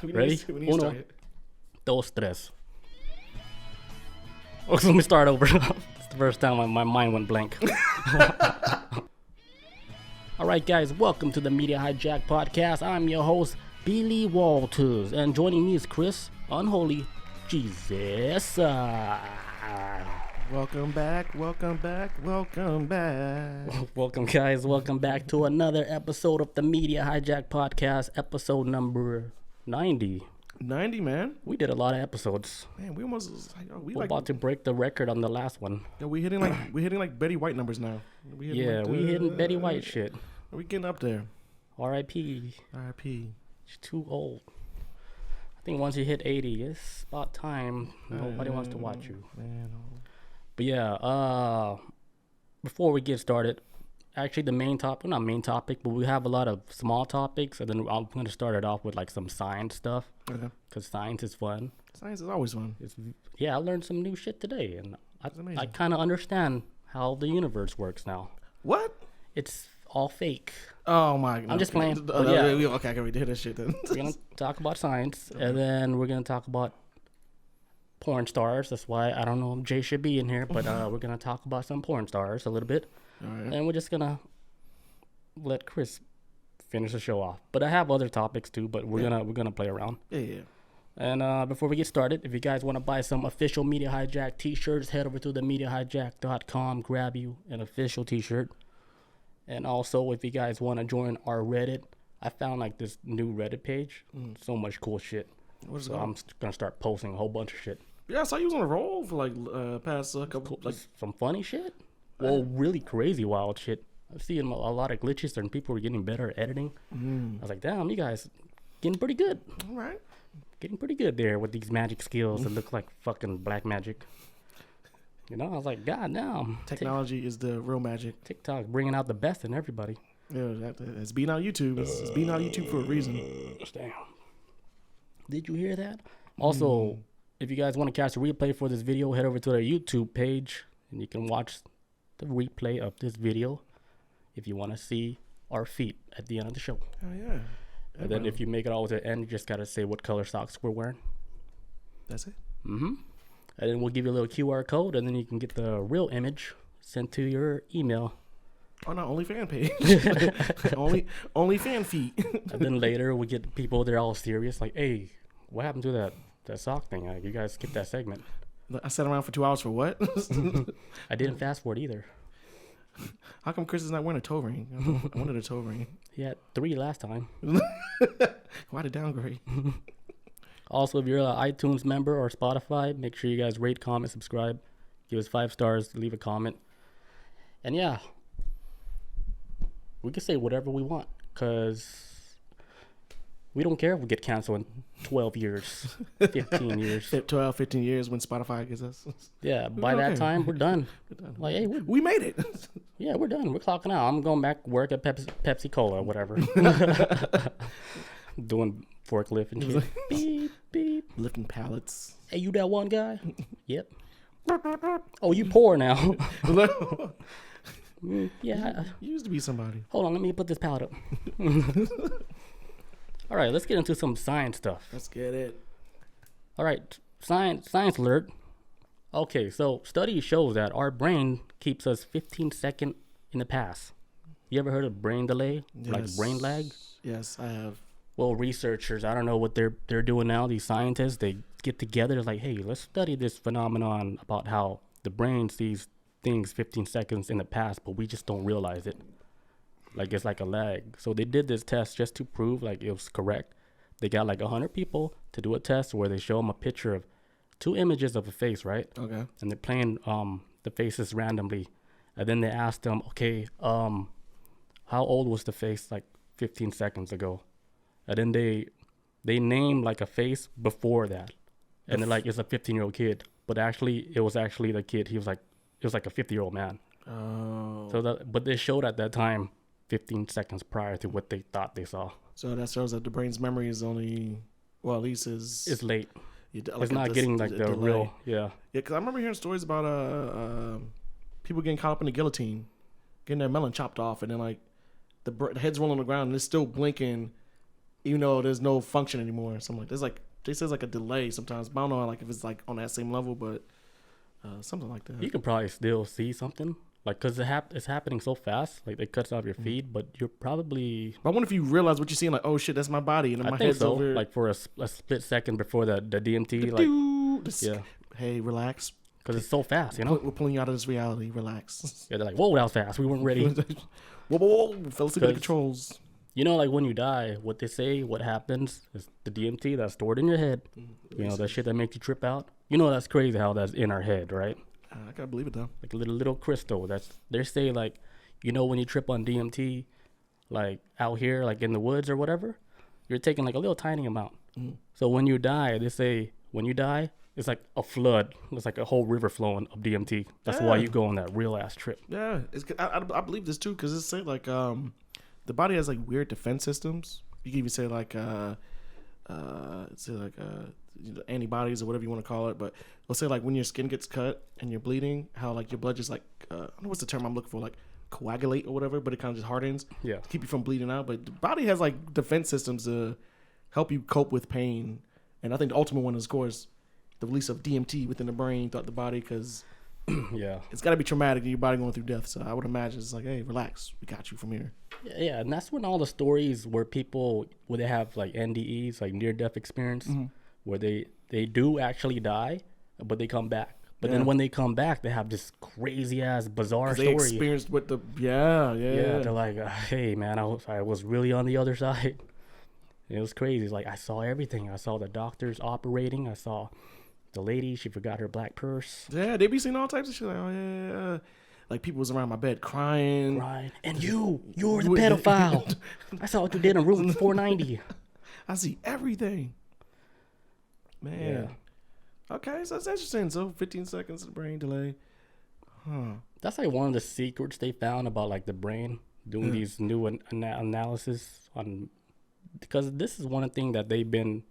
Ready? We need to start it. Dos, tres. Oh, so let me start over. It's the first time my mind went blank. Alright guys, welcome to the Media Hijack Podcast. I'm your host, Billy Walters, and joining me is Chris, Unholy Jesus. Welcome back. Welcome guys, welcome back to another episode of the Media Hijack Podcast, episode number 90. 90, man. We did a lot of episodes. Man, we almost We're about to break the record on the last one. Yeah, we're hitting like Betty White numbers now. We hitting Betty White shit. We getting up there. R.I.P. R.I.P. She's too old. I think once you hit 80, it's about time. Nobody wants to watch you. Man. But yeah, before we get started, actually the main topic, not main topic, but we have a lot of small topics, and then I'm going to start it off with like some science stuff. Okay. Because science is fun. Science is always fun. I learned some new shit today, and I kind of understand how the universe works now. What? It's all fake. Oh my god. I'm just playing. Okay, I can read this shit then. We're going to talk about science, and then we're going to talk about porn stars. That's why I don't know if Jay should be in here, but we're going to talk about some porn stars a little bit. All right. And we're just going to let Chris finish the show off. But I have other topics too, but we're gonna play around. Yeah. And before we get started, if you guys want to buy some official Media Hijack t-shirts, head over to themediahijack.com, grab you an official t-shirt. And also, if you guys want to join our Reddit, I found like this new Reddit page. So much cool shit. What is so it I'm gonna start posting a whole bunch of shit. Yeah, I saw you was on a roll for like past couple like some funny shit. Well, really crazy wild shit. I've seen a lot of glitches and people are getting better at editing. I was like, damn, you guys getting pretty good. All right. Getting pretty good there with these magic skills that look like fucking black magic. You know, I was like, god damn. Technology is the real magic. TikTok bringing out the best in everybody. Yeah, it's being on YouTube. It's being on YouTube for a reason. Damn. Did you hear that? Also, if you guys want to catch a replay for this video, head over to their YouTube page and you can watch the replay of this video if you want to see our feet at the end of the show. Oh, yeah. And then if you make it all to the end, you just got to say what color socks we're wearing. That's it? Mm-hmm. And then we'll give you a little QR code, and then you can get the real image sent to your email. Oh, no, only fan page. only fan feet. And then later we get people, they're all serious, like, hey, what happened to that sock thing? Like, you guys skipped that segment. I sat around for 2 hours for what? I didn't fast forward either. How come Chris is not wearing a toe ring? I wanted a toe ring. He had 3 last time. Why the downgrade? Also, if you're an iTunes member or Spotify, make sure you guys rate, comment, subscribe. Give us 5 stars, leave a comment. And yeah, we can say whatever we want because we don't care if we get canceled in 12 years, 15 years. 12, 15 years when Spotify gets us. Yeah, by that time, we're done. Like, hey, we made it. Yeah, we're done. We're clocking out. I'm going back to work at Pepsi Cola or whatever. Doing forklift and shit. Beep, beep. Lifting pallets. Hey, you that one guy? Yep. Oh, you poor now. Yeah. You used to be somebody. Hold on, let me put this pallet up. All right, let's get into some science stuff. Let's get it. All right, science alert. Okay, so study shows that our brain keeps us 15 seconds in the past. You ever heard of brain delay? Yes. Like brain lag? Yes, I have. Well, researchers, I don't know what they're doing now. These scientists, they get together like, hey, let's study this phenomenon about how the brain sees things 15 seconds in the past, but we just don't realize it. Like it's like a lag. So they did this test just to prove like it was correct. They got like 100 people to do a test where they show them a picture of 2 images of a face, right? Okay. And they're playing the faces randomly. And then they asked them, okay, how old was the face like 15 seconds ago? And then they named like a face before that. And they're like, it's a 15-year-old kid. But actually, it was actually the kid. It was like a 50-year-old man. Oh. But they showed at that time 15 seconds prior to what they thought they saw. So that shows that the brain's memory is only, well, at least it's late. Like it's not getting like the delay. real, yeah. Yeah, because I remember hearing stories about people getting caught up in the guillotine, getting their melon chopped off, and then like the head's rolling on the ground and it's still blinking even though there's no function anymore or something like there's like they says like a delay sometimes. But I don't know like if it's like on that same level, but something like that. You can probably still see something. Like, because it's happening so fast. Like, it cuts off your feed, but you're probably... But I wonder if you realize what you're seeing, like, oh, shit, that's my body, and then my head's over... Like, for a split second before the DMT, yeah. Hey, relax. Because it's so fast, you know? We're pulling you out of this reality. Relax. Yeah, they're like, whoa, that was fast. We weren't ready. whoa. Fell asleep at the controls. You know, like, when you die, what they say, what happens is the DMT that's stored in your head. You know, that shit that makes you trip out. You know, that's crazy how that's in our head, right? I gotta believe it though. Like a little crystal. They say like, you know, when you trip on DMT, like out here, like in the woods or whatever, you're taking like a little tiny amount. So when you die, they say when you die, it's like a flood. It's like a whole river flowing of DMT. That's why you go on that real ass trip. Yeah, I believe this too because it say like the body has like weird defense systems. You can even say like antibodies or whatever you want to call it, but let's say like when your skin gets cut and you're bleeding, how like your blood just like I don't know what's the term I'm looking for, like coagulate or whatever, but it kind of just hardens to keep you from bleeding out. But the body has like defense systems to help you cope with pain, and I think the ultimate one is of course the release of DMT within the brain throughout the body because it's got to be traumatic in your body going through death. So I would imagine it's like, hey, relax, we got you from here. Yeah, and that's when all the stories where they have like NDEs, like near death experience, where they do actually die, but they come back. But then when they come back, they have this crazy ass bizarre story. They experienced with the yeah. They're like, hey man, I was really on the other side. It was crazy. It's like I saw everything. I saw the doctors operating. I saw the lady. She forgot her black purse. Yeah, they be seeing all types of shit. Like, oh yeah. Like people was around my bed crying. And you're the pedophile. I saw what you did in room 490. I see everything. Man. Yeah. Okay, so that's interesting. So 15 seconds of brain delay. That's like one of the secrets they found about like the brain doing these new analysis on, because this is one thing that they've been,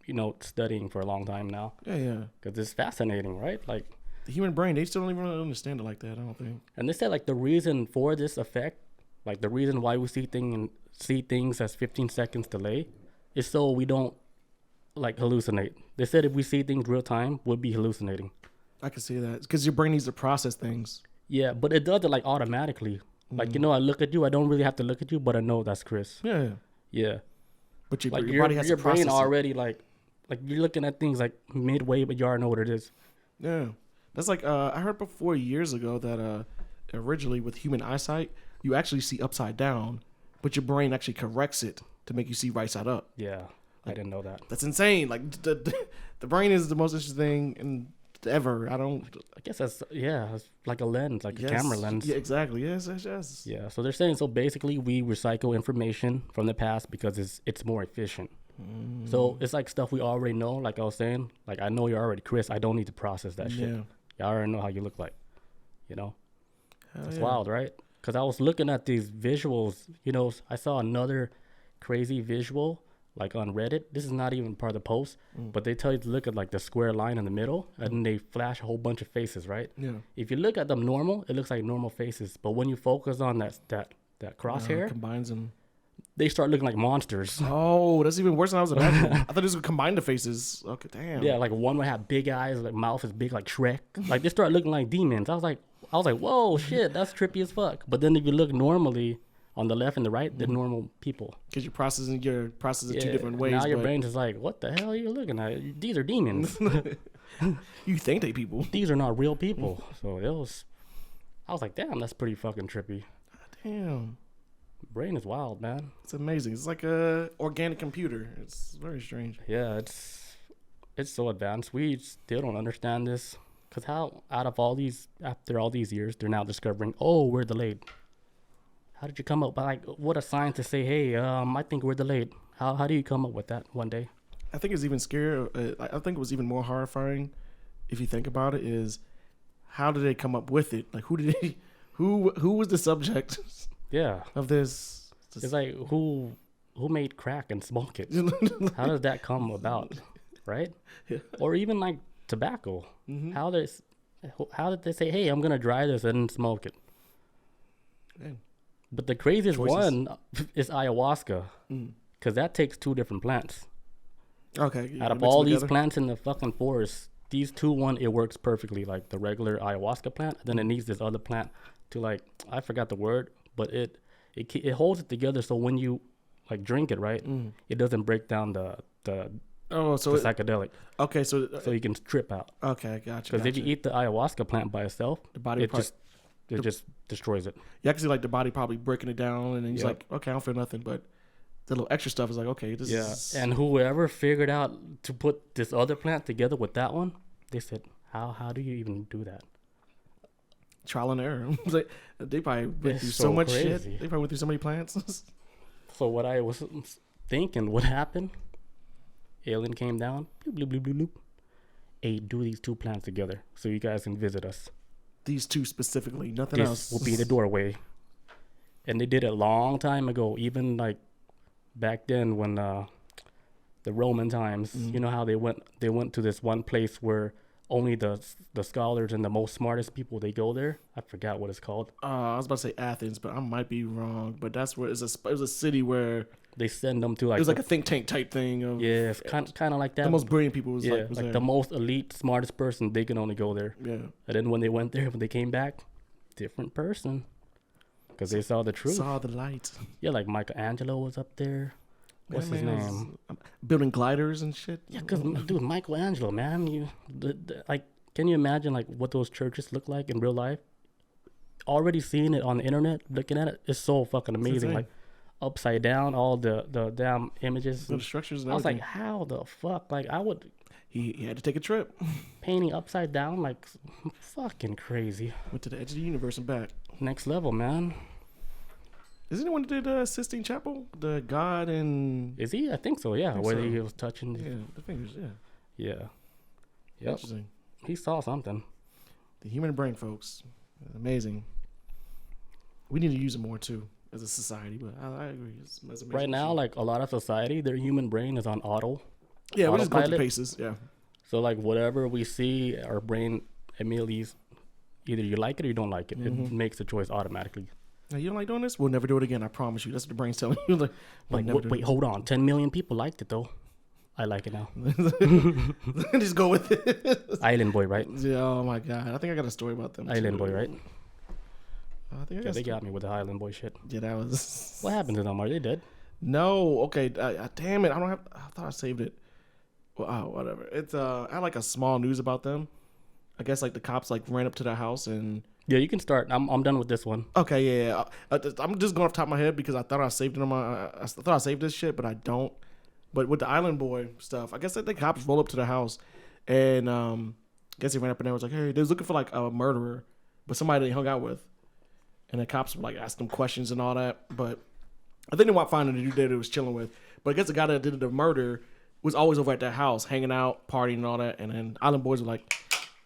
you know, studying for a long time now. Yeah. Because it's fascinating, right? Like the human brain, they still don't even really understand it like that, I don't think. And they said like the reason for this effect, like the reason why we see things as 15 seconds delay, is so we don't like hallucinate. They said if we see things real time, we'll be hallucinating. I can see that. It's because your brain needs to process things. Yeah, but it does it like automatically. Like, you know, I look at you, I don't really have to look at you, but I know that's Chris. Yeah. But your like body has to process brain already like you're looking at things like midway, but you already know what it is. Yeah. That's like I heard before years ago that originally with human eyesight, you actually see upside down, but your brain actually corrects it to make you see right side up. Yeah, I didn't know that. That's insane. Like the brain is the most interesting thing ever. I guess that's it's like a lens, like a camera lens. Yeah, exactly. Yes. Yeah. So they're saying basically we recycle information from the past because it's more efficient. So it's like stuff we already know. Like I was saying, like I know you're already Chris. I don't need to process that shit. I already know how you look like. You know, it's wild, right? Because I was looking at these visuals. You know, I saw another crazy visual like on Reddit. This is not even part of the post, but they tell you to look at like the square line in the middle, and then they flash a whole bunch of faces, right? Yeah. If you look at them normal, it looks like normal faces, but when you focus on that crosshair, combines them. They start looking like monsters. Oh, that's even worse than I was imagining. I thought it was gonna combine the faces. Okay, damn. Yeah, like one would have big eyes, like mouth is big like Shrek. Like they start looking like demons. I was like, whoa, shit, that's trippy as fuck. But then if you look normally on the left and the right, they're normal people. Because you're processing two different ways. Now your brain is like, what the hell are you looking at? These are demons. You think they people. These are not real people. So I was like, damn, that's pretty fucking trippy. Damn. Brain is wild, man. It's amazing. It's like a organic computer. It's very strange. Yeah, it's so advanced. We still don't understand this. Because how, after all these years, they're now discovering, we're delayed. How did you come up? Like, what a scientist say, hey, I think we're delayed. How do you come up with that one day? I think it's even scarier. I think it was even more horrifying, if you think about it, is how did they come up with it? Like, who was the subject? Yeah. Of this. It's like who made crack and smoke it? How does that come about, right? Yeah. Or even like tobacco. How did they say, hey, I'm gonna dry this and smoke it? Dang. But the craziest one is ayahuasca. Because that takes 2 different plants. Okay. Yeah, Out of all these plants in the fucking forest, these 2, it works perfectly, like the regular ayahuasca plant. Then it needs this other plant to, like, I forgot the word, but it holds it together. So when you like drink it, right, it doesn't break down the psychedelic. Okay, so you can trip out. Okay, gotcha. Because if you eat the ayahuasca plant by itself, the body just destroys it. You actually like the body probably breaking it down, and then he's like, okay, I don't feel nothing, but the little extra stuff is like, okay, this is. And whoever figured out to put this other plant together with that one, they said, how do you even do that? Trial and error. Like, they probably went through so much shit. They probably went through so many plants. So what I was thinking would happen, alien came down, bloop, bloop, bloop, bloop, bloop. Hey, do these 2 plants together so you guys can visit us. These 2 specifically, nothing else. This will be the doorway. And they did it a long time ago, even like back then when the Roman times, you know how they went to this one place where only the scholars and the most smartest people, they go there. I forgot what it's called. I was about to say Athens, but I might be wrong. But that's where it was a city where they send them to, like, it was like a think tank type thing. It's kind of like that. The most brilliant people was like there. The most elite, smartest person, they can only go there. Yeah. And then when they went there, when they came back, different person, because they saw the truth. Saw the light. Yeah, like Michelangelo was up there. What's his name? Building gliders and shit. Yeah, because dude, Michelangelo, man, like, can you imagine like what those churches look like in real life? Already seeing it on the internet, looking at it, it's so fucking amazing. Like upside down, all the damn images, the structures. And I was like, how the fuck? Like, I would. He had to take a trip. Painting upside down, like, fucking crazy. Went to the edge of the universe and back. Next level, man. Isn't it one that did Sistine Chapel? The God and... Is he? I think so, yeah. Where he was touching... Yeah, the fingers, yeah. Yeah. Yep. Interesting. He saw something. The human brain, folks. Amazing. We need to use it more, too, as a society. But I agree. It's amazing. Right now, like, a lot of society, their human brain is on auto. Yeah, we just go through paces, yeah. So, like, whatever we see, our brain immediately... Either you like it or you don't like it. It makes a choice automatically. Now, you don't like doing this? We'll never do it again. I promise you. That's what the brain's telling you. Wait, hold on. 10 million people liked it, though. I like it now. Just go with it. Island Boy, right? Yeah, oh, my God. I think I got a story about them. Island Boy, right? I think they got me with the Island Boy shit. Yeah, that was... What happened to them? Are they dead? No. Okay. Damn it. I thought I saved it. Well, whatever. It's I had like a small news about them. I guess like the cops like ran up to their house and... Yeah, you can start. I'm done with this one. Okay, yeah. I'm just going off the top of my head because I thought I saved it on my... I thought I saved this shit, but I don't. But with the Island Boy stuff, I guess that the cops roll up to their house and I guess they ran up in there and was like, hey, they was looking for like a murderer, but somebody they hung out with. And the cops would like ask them questions and all that. But I think they wound up finding the dude that they was chilling with. But I guess the guy that did the murder was always over at their house, hanging out, partying and all that. And then Island Boys were like...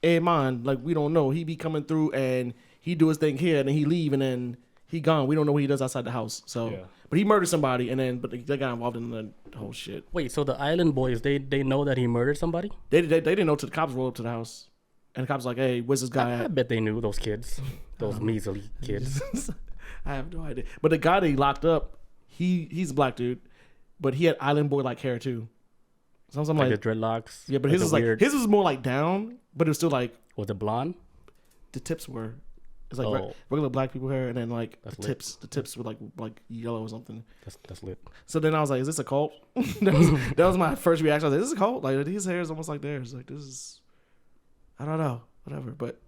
Hey man, like we don't know. He be coming through and he do his thing here and then he leave and then he gone. We don't know what he does outside the house. So, yeah. But he murdered somebody and then they got involved in the whole shit. Wait, so the Island Boys they know that he murdered somebody? They didn't know till the cops rolled up to the house and the cops was like, hey, where's this guy at? I bet they knew those kids, those measly kids. I have no idea. But the guy they locked up, he's a black dude, but he had Island Boy like hair too. Something like the dreadlocks. Yeah, but his was more like down, but it was still like... Was it blonde? The tips were. It's like regular black people hair, and then like the tips were like yellow or something. That's lit. So then I was like, is this a cult? that was my first reaction. I was like, is this a cult? Like his hair is almost like theirs. Like this is... I don't know. Whatever. But...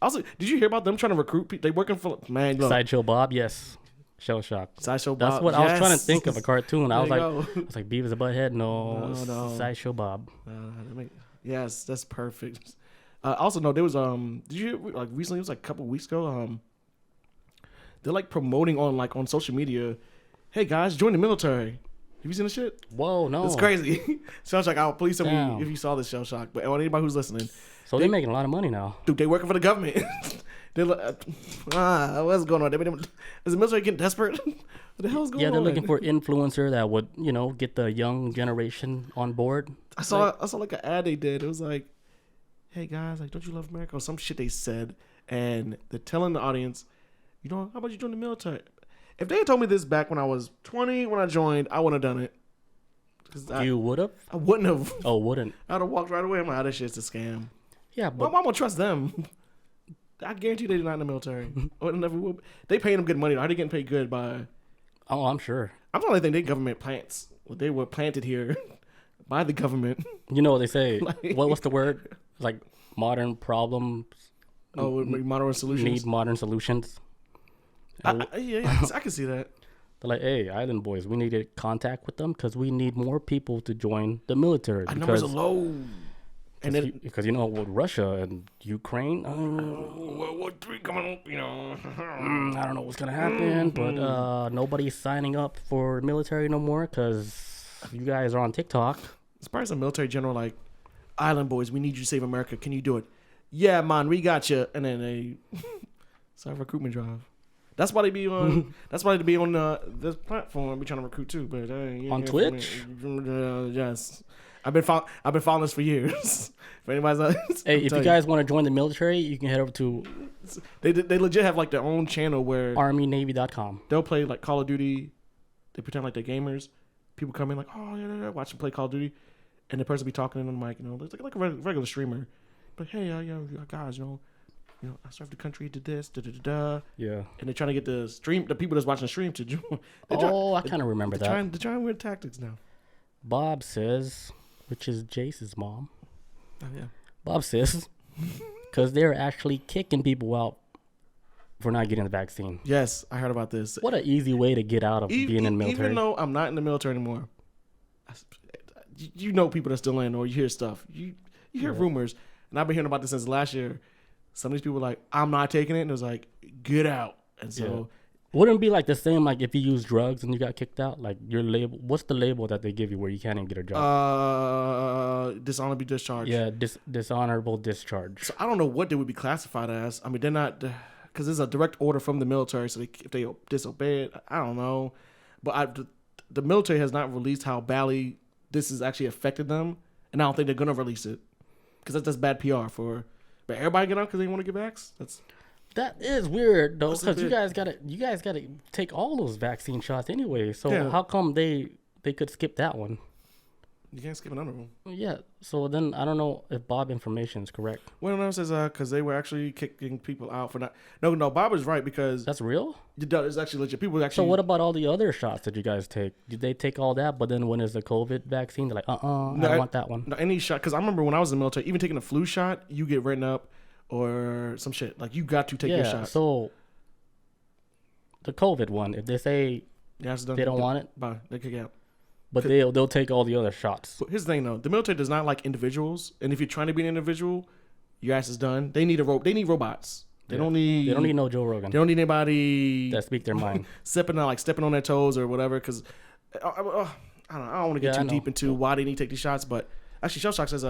Also, did you hear about them trying to recruit people? They working for... Man, look. Sideshow Bob, yes. Shell Shock. Sideshow Bob. That's what I was trying to think of, a cartoon. I was like Beavis and Butthead. No. Sideshow Bob. Yes, that's perfect. Also, no, there was did you hear, like recently? It was like a couple of weeks ago. They're like promoting on social media. Hey guys, join the military. Have you seen this shit? Whoa, no, it's crazy. Shell Shock. I'll please tell me if you saw this Shell Shock. But anybody who's listening, so they're making a lot of money now. Dude, they working for the government. They're like, what's going on? Is the military getting desperate? What the hell's going on? Yeah, they're looking for influencer that would, get the young generation on board. I saw like an ad they did. It was like, hey guys, like, don't you love America? Or some shit they said. And they're telling the audience, how about you join the military? If they had told me this back when I was 20, when I joined, I wouldn't have done it. You would have? I wouldn't have. Oh, wouldn't? I'd have walked right away. I'm like, this shit's a scam. Yeah, but why am I gonna trust them? I guarantee they're not in the military. Or never will. They paying them good money. Are they getting paid good by? Oh, I'm sure. I'm the only thing they government plants. Well, they were planted here by the government. You know what they say? Like, what's the word? Like modern problems. Oh, modern solutions. Need modern solutions. Yeah, I can see that. They're like, hey, Island Boys, we need to contact with them because we need more people to join the military. Our numbers are low. And then, because you know, with Russia and Ukraine, World War III coming up, you know. I don't know what's gonna happen, but nobody's signing up for military no more because you guys are on TikTok. It's probably some military general like, Island Boys, we need you to save America. Can you do it? Yeah, man, we got you. And then they start a recruitment drive. That's why they be on. That's why they be on this platform. Be trying to recruit too, but on Twitch. Yes, I've been following this for years. For anybody's not, hey, if you guys want to join the military, you can head over to. They legit have like their own channel where ArmyNavy.com. They'll play like Call of Duty. They pretend like they're gamers. People come in like, oh yeah, watch them play Call of Duty, and the person be talking in the mic, you know, it's like a regular streamer. But hey, guys, I served the country, did this, Yeah. And they're trying to get the people that's watching the stream to join. I kind of remember that. They're trying weird tactics now. Bob says, which is Jace's mom. Oh, yeah. Bob says, because they're actually kicking people out for not getting the vaccine. Yes, I heard about this. What an easy way to get out of being in the military. Even though I'm not in the military anymore, you know people that still in, or you hear stuff. You hear rumors. And I've been hearing about this since last year. Some of these people were like, I'm not taking it. And it was like, get out. And so. Wouldn't it be like the same, like if you use drugs and you got kicked out? Like your label, what's the label that they give you where you can't even get a job? Dishonorable discharge. Yeah, dishonorable discharge. So I don't know what they would be classified as. I mean, they're not, because there's a direct order from the military. So if they disobey it, I don't know. But the military has not released how badly this has actually affected them. And I don't think they're going to release it. Because that's bad PR for. But everybody get out because they want to get vaxxed? That is weird though, because you guys gotta take all those vaccine shots anyway. So how come they could skip that one? You can't skip another one. Yeah. So then I don't know if Bob information is correct. Well, no, it says because they were actually kicking people out for not. No, Bob is right because that's real. It's actually legit. People actually. So what about all the other shots that you guys take? Did they take all that? But then when it's the COVID vaccine, they're like, I don't want that one. No, any shot. Because I remember when I was in the military, even taking a flu shot, you get written up or some shit. Like you got to take your shot. So the COVID one, if they say they don't want it, bye. They kick out. But they'll take all the other shots. But here's the thing though, the military does not like individuals, and if you're trying to be an individual, your ass is done. They need They need robots. They don't need no Joe Rogan. They don't need anybody that speak their mind. stepping on their toes or whatever. Because I don't want to get too deep into why they need to take these shots. But actually, Shell Shock says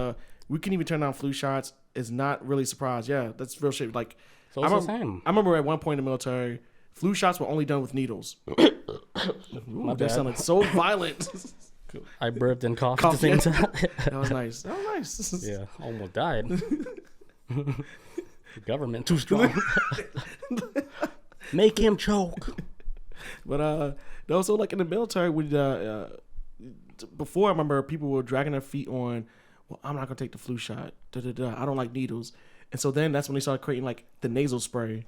we can even turn down flu shots. Is not really surprised. Yeah, that's real shit. Like so it's the same. I remember at one point in the military, flu shots were only done with needles. That sounded so violent. I burped and coughed at the same time. That was nice. Yeah, almost died. The government too strong. Make him choke. But also like in the military, before I remember people were dragging their feet on. Well, I'm not gonna take the flu shot. I don't like needles. And so then that's when they started creating like the nasal spray.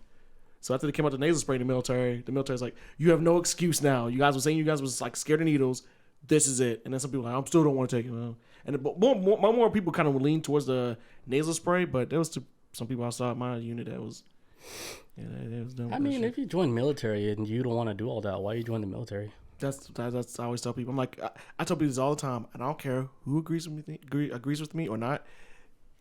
So after they came out with the nasal spray in the military's like, you have no excuse now. You guys were saying you guys was like scared of needles. This is it. And then some people were like, I still don't want to take it. And more people kind of would lean towards the nasal spray, but there was some people outside my unit that was, they was done. I mean, if you join military and you don't want to do all that, why you join the military? That's I always tell people. I'm like, I tell people this all the time, and I don't care who agrees with me or not.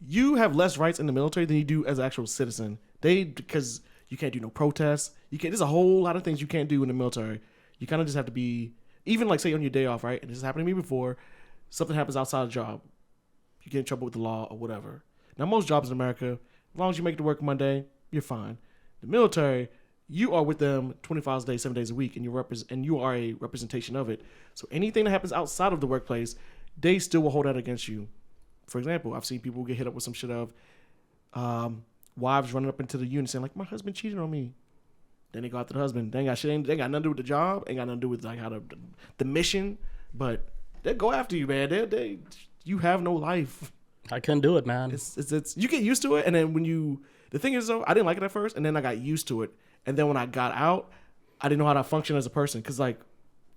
You have less rights in the military than you do as an actual citizen. Because you can't do no protests. There's a whole lot of things you can't do in the military. You kind of just have to be, even like say on your day off, right? And this has happened to me before. Something happens outside of job. You get in trouble with the law or whatever. Now, most jobs in America, as long as you make it to work Monday, you're fine. The military, you are with them 25 hours a day, 7 days a week, and you are a representation of it. So anything that happens outside of the workplace, they still will hold that against you. For example, I've seen people get hit up with some shit of wives running up into the unit saying like, my husband cheated on me. Then they go after the husband. They ain't got shit. They ain't got nothing to do with the job. Ain't got nothing to do with like how the mission. But they go after you, man. You have no life. I couldn't do it, man. It's you get used to it, and then the thing is though, I didn't like it at first, and then I got used to it, and then when I got out, I didn't know how to function as a person because like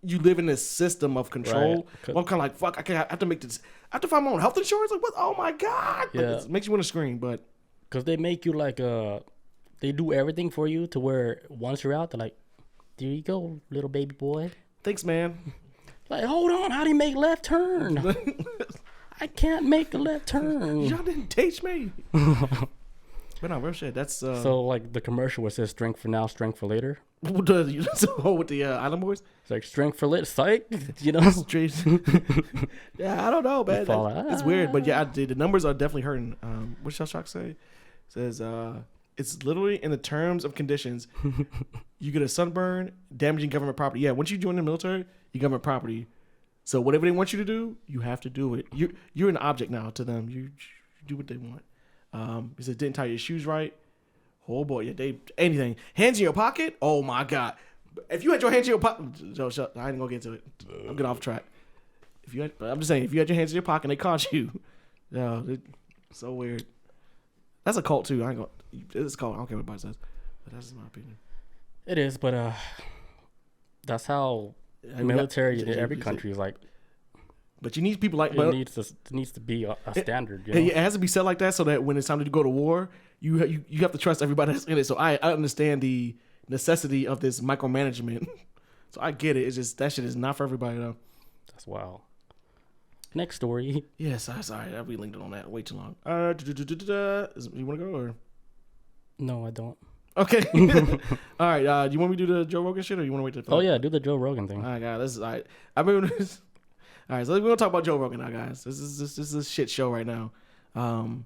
you live in this system of control. Right. Well, I'm kind of like fuck. I have to make this. I have to find my own health insurance. Like what? Oh my god! Yeah. Like, it makes you want to scream, but because they make you like they do everything for you to where once you're out, they're like, there you go, little baby boy. Thanks, man. Like, hold on, how do you make left turn? I can't make a left turn. Y'all didn't teach me. But no, real shit. That's so like the commercial where it says strength for now, strength for later. With the Island Boys, it's like strength for later, psych. You know, yeah, I don't know, man. It's weird, but yeah, the numbers are definitely hurting. What shall Shock say? It says it's literally in the terms of conditions. You get a sunburn, damaging government property. Yeah, once you join the military, you government property. So whatever they want you to do, you have to do it. You're an object now to them. You do what they want. He said didn't tie your shoes right. Oh boy, yeah, anything. Hands in your pocket? Oh my god. If you had your hands in your pocket, I ain't gonna get into it. I'm getting off track. I'm just saying, if you had your hands in your pocket and they caught you, it's so weird. That's a cult too. It's a cult. I don't care what anybody says, but that's my opinion. It is, but that's how military in every country is like. But you need people like it needs to be a standard. You know? It has to be set like that so that when it's time to go to war, you have to trust everybody that's in it. So I understand the necessity of this micromanagement. So I get it. It's just that shit is not for everybody though. That's wild. Next story. Yes, sorry, we linked it on that way too long. You want to go or? No, I don't. Okay. All right. Do you want me to do the Joe Rogan shit or you want to wait till? Oh yeah, do the Joe Rogan thing. All right, guys. This is all right. I mean. All right, so we're gonna talk about Joe Rogan now, guys. This is a shit show right now. So I'm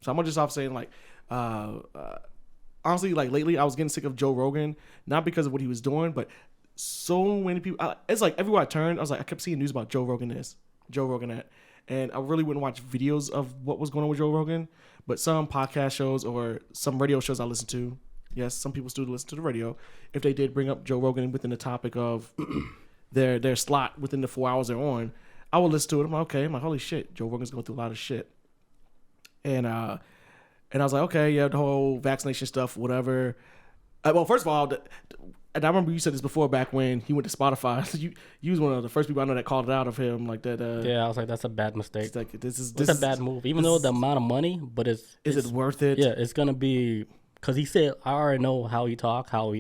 gonna just off saying like, honestly, like lately I was getting sick of Joe Rogan, not because of what he was doing, but so many people. It's like everywhere I turned, I was like, I kept seeing news about Joe Rogan this, Joe Rogan that, and I really wouldn't watch videos of what was going on with Joe Rogan. But some podcast shows or some radio shows I listen to, yes, some people still listen to the radio. If they did bring up Joe Rogan within the topic of their slot within the 4 hours they're on, I will listen to it. I'm like, okay. I'm like, holy shit, Joe Rogan's going through a lot of shit. And I was like, okay, yeah, the whole vaccination stuff, whatever. Well, first of all, and I remember you said this before back when he went to Spotify. You was one of the first people I know that called it out of him like that. Yeah, I was like, that's a bad mistake. It's like, this is a bad move. Even though the amount of money, but is it worth it? Yeah, it's gonna be because he said I already know how he talk, how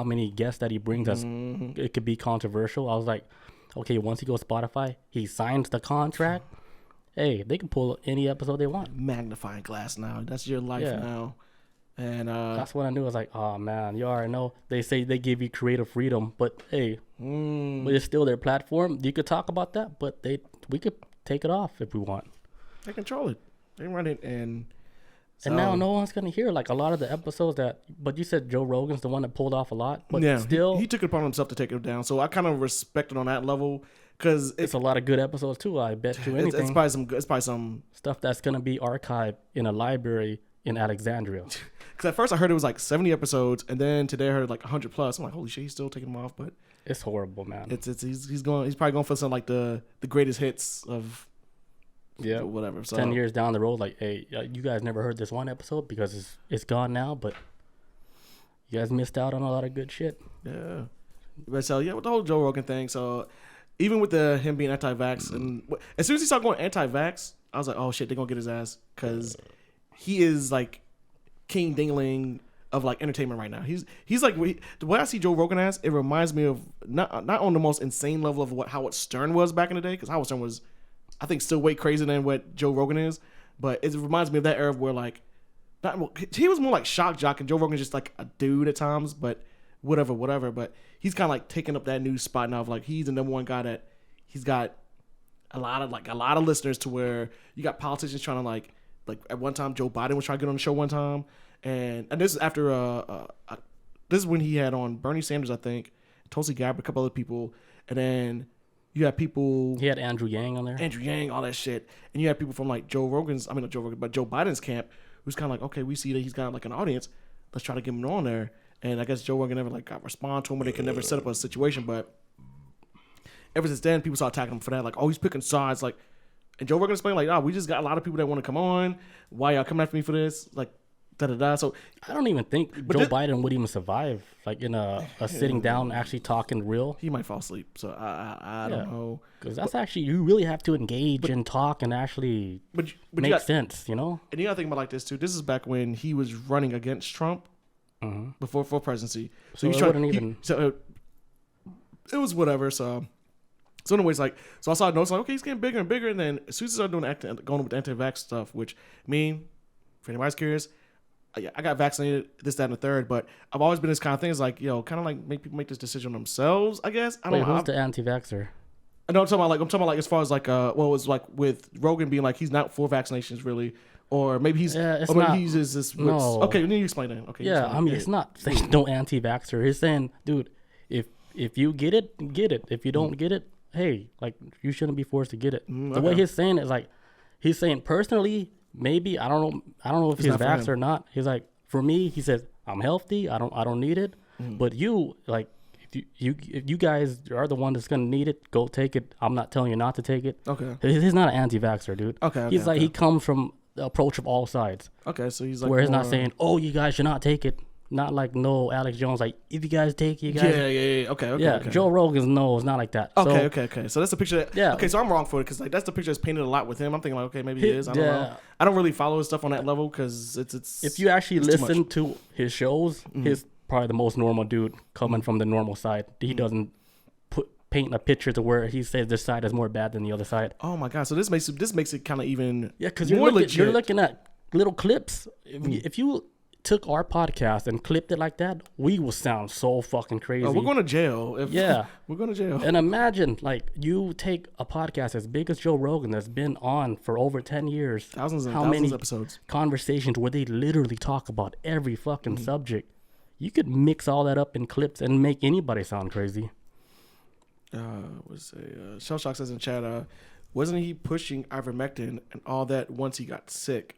many guests that he brings us. It could be controversial. I was like, okay, once he goes Spotify, he signs the contract. Hey, they can pull any episode they want. Magnifying glass now. That's your life now. And that's when I knew. I was like, oh man, you already know. They say they give you creative freedom, but hey, but it's still their platform. You could talk about that, but we could take it off if we want. They control it. They run it, and now no one's gonna hear like a lot of the episodes that. But you said Joe Rogan's the one that pulled off a lot, but still, he took it upon himself to take it down. So I kind of respect it on that level because it's a lot of good episodes too. I bet you anything. It's probably some stuff that's gonna be archived in a library in Alexandria. Because at first I heard it was like 70 episodes, and then today I heard like 100 plus. I'm like, holy shit, he's still taking them off. But it's horrible, man. He's probably going for some like the greatest hits of whatever. So 10 years down the road, like, hey, you guys never heard this one episode because it's gone now, but you guys missed out on a lot of good shit. Yeah. But so with the whole Joe Rogan thing, so even with him being anti-vax, and as soon as he started going anti-vax, I was like, oh shit, they're gonna get his ass because he is like king dingling of like entertainment right now. He's like the way I see Joe Rogan as, it reminds me of not on the most insane level of Howard Stern was back in the day, because Howard Stern was, I think, still way crazier than what Joe Rogan is, but it reminds me of that era where like he was more like shock jock and Joe Rogan's just like a dude at times, but whatever. But he's kind of like taking up that new spot now of like he's the number one guy that he's got a lot of listeners to where you got politicians trying to like at one time Joe Biden was trying to get on the show one time, and this is after this is when he had on Bernie Sanders, I think, Tulsi Gabbard, a couple other people, and then you had people. He had Andrew Yang on there. Andrew Yang, all that shit, and you had people from like Joe Biden's camp, who's kind of like, okay, we see that he's got like an audience, let's try to get him on there. And I guess Joe Rogan never like got respond to him, or they could never set up a situation. But ever since then, people start attacking him for that. Like, oh, he's picking sides. Like, and Joe Rogan explained, like, oh, we just got a lot of people that want to come on. Why y'all coming after me for this? Like, da da da. So I don't even think Joe Biden would even survive, like in a sitting down, actually talking real. He might fall asleep. So I don't know. Because that's actually, you really have to engage and talk and actually make sense, you know? And you got to think about like this too. This is back when he was running against Trump before presidency. So he's trying. So it was whatever. So anyways, like, so I saw notes like, okay, he's getting bigger and bigger. And then as soon as I started going with the anti-vax stuff, which for anybody's curious, I got vaccinated, this, that, and the third, but I've always been this kind of thing. It's like, kind of like make people make this decision themselves, I guess. I don't know. Who's the anti-vaxxer? I know I'm talking about as far as like, it was like with Rogan being like, he's not for vaccinations really, or maybe he's, no. Okay, then you explain that. Okay. Yeah, it's not saying no anti-vaxxer. He's saying, dude, if you get it, get it. If you don't get it, hey, like, you shouldn't be forced to get it. The way he's saying it is like, he's saying personally, maybe I don't know if he's vaxxed or not. He's like, for me, he says, I'm healthy. I don't need it. But you, like, if you guys are the one that's gonna need it, go take it. I'm not telling you not to take it. Okay. He's not an anti-vaxxer, dude. Okay. He's like, he comes from the approach of all sides. Okay, so he's like, where he's not saying, oh, you guys should not take it. Not like no Alex Jones, like, if you guys take it, you guys. Yeah. Okay. Joe Rogan's no, it's not like that. Okay. So that's the picture. Okay, so I'm wrong for it because like that's the picture that's painted a lot with him. I'm thinking like, okay, maybe he is. I don't know. I don't really follow his stuff on that level because it's. If you actually listen to his shows, he's probably the most normal dude coming from the normal side. He doesn't paint a picture to where he says this side is more bad than the other side. Oh my god! So this makes it kind of even because you're looking at little clips. If you took our podcast and clipped it like that, we will sound so fucking crazy. We're going to jail. We're going to jail. And imagine, like, you take a podcast as big as Joe Rogan that's been on for over 10 years. Thousands of episodes. Conversations where they literally talk about every fucking subject. You could mix all that up in clips and make anybody sound crazy. Shell Shock says in chat, wasn't he pushing ivermectin and all that once he got sick?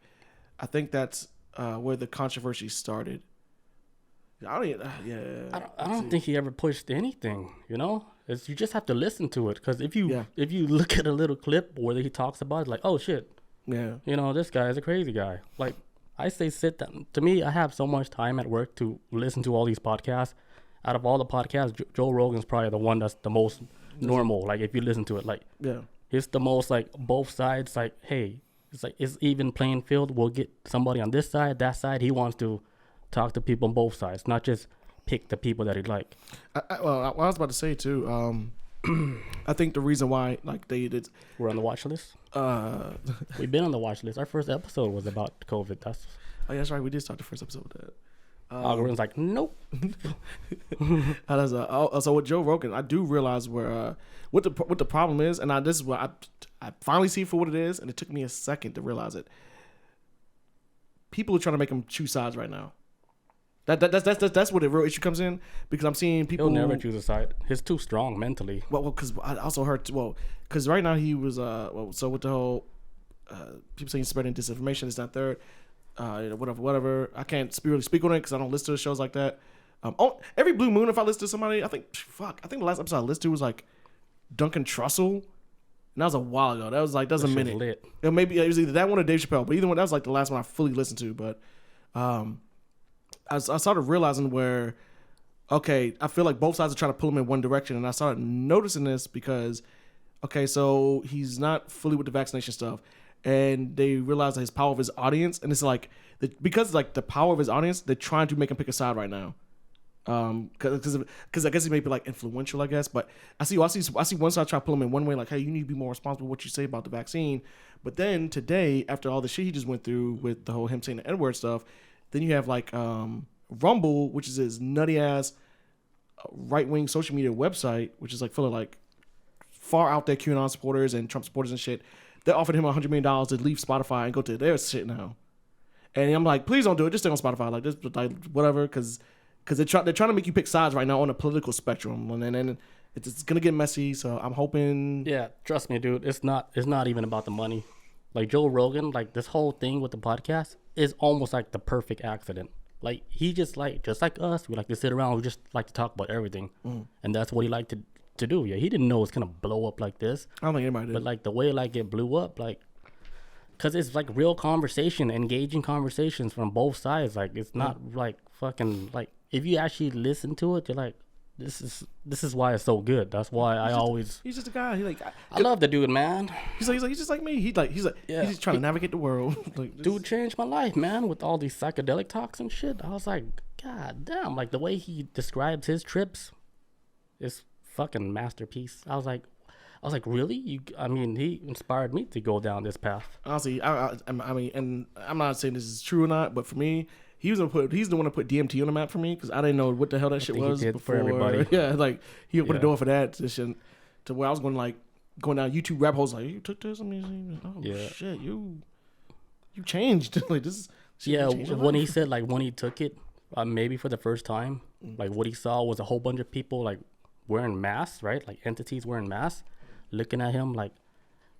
I think that's where the controversy started. I don't think he ever pushed anything. You know, you just have to listen to it because if you look at a little clip where he talks about it, like, oh shit, you know, this guy is a crazy guy. Like, I say sit down. To me, I have so much time at work to listen to all these podcasts. Out of all the podcasts, Joe Rogan's probably the one that's the most normal. Like, if you listen to it, like, he's the most like both sides. Like, hey. It's like it's even playing field. We'll get somebody on this side, that side. He wants to talk to people on both sides, not just pick the people that he like. I was about to say too. I think the reason why we're on the watch list. We've been on the watch list. Our first episode was about COVID. That's right. We did start the first episode with that. Algorithm's like, nope. So with Joe Rogan, I do realize where what the problem is, and this is what I finally see for what it is, and it took me a second to realize it. People are trying to make him choose sides right now. That's where the real issue comes in, because I'm seeing people. He'll never choose a side. He's too strong mentally. Well, because I also heard because right now he was so with the whole people saying spreading disinformation, this, that, third. Whatever. I can't really speak on it because I don't listen to shows like that. Every blue moon, if I listen to somebody, I think the last episode I listened to was like Duncan Trussell, and that was a while ago. That was like a minute. Lit. Maybe it was either that one or Dave Chappelle, but either one, that was like the last one I fully listened to. But I started realizing where, okay, I feel like both sides are trying to pull him in one direction, and I started noticing this because, okay, so he's not fully with the vaccination stuff. And they realize that his power of his audience, and it's like because like the power of his audience, they're trying to make him pick a side right now. Because I guess he may be like influential, I guess. But I see one side try to pull him in one way, like, hey, you need to be more responsible for what you say about the vaccine. But then today, after all the shit he just went through with the whole him saying the N-word stuff, then you have like Rumble, which is his nutty ass right wing social media website, which is like full of like far out there QAnon supporters and Trump supporters and shit. They offered him $100 million to leave Spotify and go to their shit now. And I'm like, please don't do it. Just stay on Spotify. Like this, like whatever, because they're trying to make you pick sides right now on the political spectrum, and it's gonna get messy. So I'm hoping. Yeah, trust me, dude. It's not even about the money. Like Joe Rogan, like this whole thing with the podcast is almost like the perfect accident. Like he just like us, we like to sit around, we just like to talk about everything, and that's what he liked to do. Yeah, he didn't know it's gonna blow up like this. I don't think anybody did. But like the way like it blew up, like, cause it's like real conversation, engaging conversations from both sides. Like it's not like fucking like if you actually listen to it, you're like, this is why it's so good. That's why he's just a guy. He like I love the dude, man. He's just like me. He's just trying to navigate the world. Like, dude changed my life, man, with all these psychedelic talks and shit. I was like, God damn, like the way he describes his trips is fucking masterpiece. I was like, really? He inspired me to go down this path. Honestly, I mean, and I'm not saying this is true or not, but for me, he's the one to put DMT on the map for me because I didn't know what the hell that shit was he did before. For everybody. Yeah, like he opened the door for that position to where I was going down YouTube rap holes like, you took this? Shit, you changed. Like this. Yeah, when he said like when he took it, maybe for the first time, like what he saw was a whole bunch of people like wearing masks, right? Like entities wearing masks, looking at him like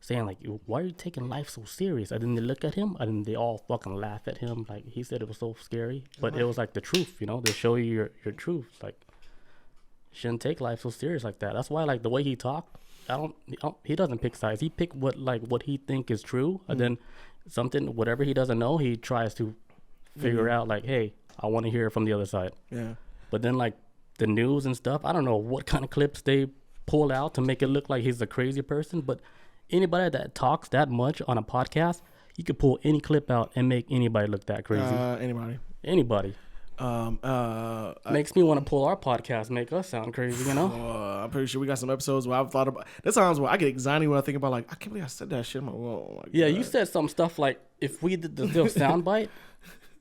saying like, why are you taking life so serious? And then they look at him and then they all fucking laugh at him. Like he said it was so scary, but it was like the truth, you know? They show you your truth. Like you shouldn't take life so serious like that. That's why like the way he talked, he doesn't pick sides. He pick what he think is true, and then whatever he doesn't know, he tries to figure out like, hey, I want to hear from the other side. Yeah. But then like the news and stuff, I don't know what kind of clips they pull out to make it look like he's a crazy person, but anybody that talks that much on a podcast, you could pull any clip out and make anybody look that crazy. Anybody. Makes me want to pull our podcast, make us sound crazy, you know? I'm pretty sure we got some episodes where I've thought about. There's times where I get anxiety when I think about like, I can't believe I said that shit. I'm like, whoa, my yeah, God. you said some stuff like if we did the soundbite.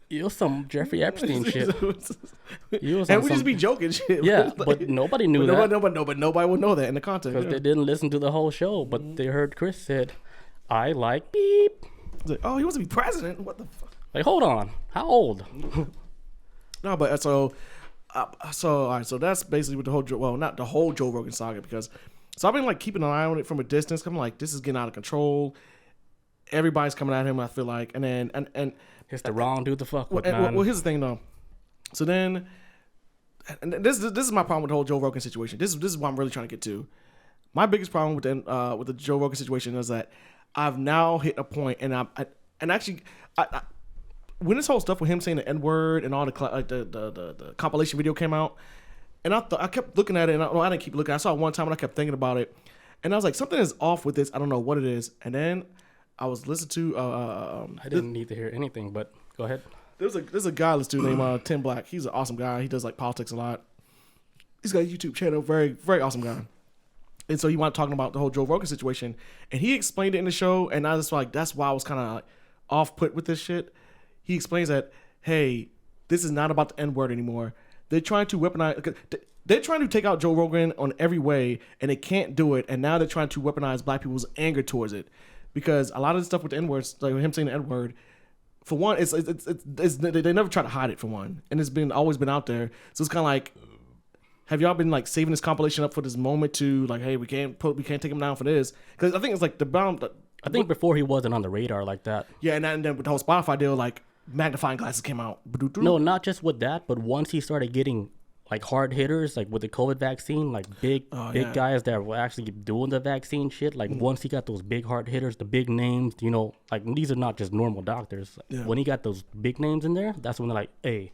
You was some Jeffrey Epstein shit. And we just be joking shit. Yeah, but nobody knew that. But nobody would know that in the context. Because they didn't listen to the whole show, but they heard Chris said, I like beep. Like, oh, he wants to be president? What the fuck? Like, hold on. How old? No, but all right, so that's basically what the whole, well, not the whole Joe Rogan saga, because, so I've been like keeping an eye on it from a distance. I'm like, this is getting out of control. Everybody's coming at him, I feel like. And then, and it's the wrong dude to fuck with, man. Well, here's the thing, though. So then, and this is my problem with the whole Joe Rogan situation. This is what I'm really trying to get to. My biggest problem with the Joe Rogan situation is that I've now hit a point, and I when this whole stuff with him saying the N-word and all the compilation video came out, and I kept looking at it, and I didn't keep looking. I saw it one time, and I kept thinking about it, and I was like, something is off with this. I don't know what it is. And then I was listening to. I didn't need to hear anything, but go ahead. There's a guy listening to named Tim Black. He's an awesome guy. He does like politics a lot. He's got a YouTube channel. Very, very awesome guy. And so he wanted talking about the whole Joe Rogan situation, and he explained it in the show. And I was like, that's why I was kind of like off put with this shit. He explains that, hey, this is not about the N-word anymore. They're trying to weaponize. They're trying to take out Joe Rogan on every way, and they can't do it. And now they're trying to weaponize black people's anger towards it, because a lot of the stuff with the N-words, like him saying the N-word, for one, it's they never try to hide it, for one, and it's always been out there. So it's kind of like, have y'all been like saving this compilation up for this moment to like, hey, we can't take him down for this? Because I think it's like I think before he wasn't on the radar like that. Yeah, and then with the whole Spotify deal, like magnifying glasses came out. No, not just with that, but once he started getting like hard hitters, like with the COVID vaccine, like big guys that were actually doing the vaccine shit. Like once he got those big hard hitters, the big names, you know, like these are not just normal doctors. Yeah. When he got those big names in there, that's when they're like, hey,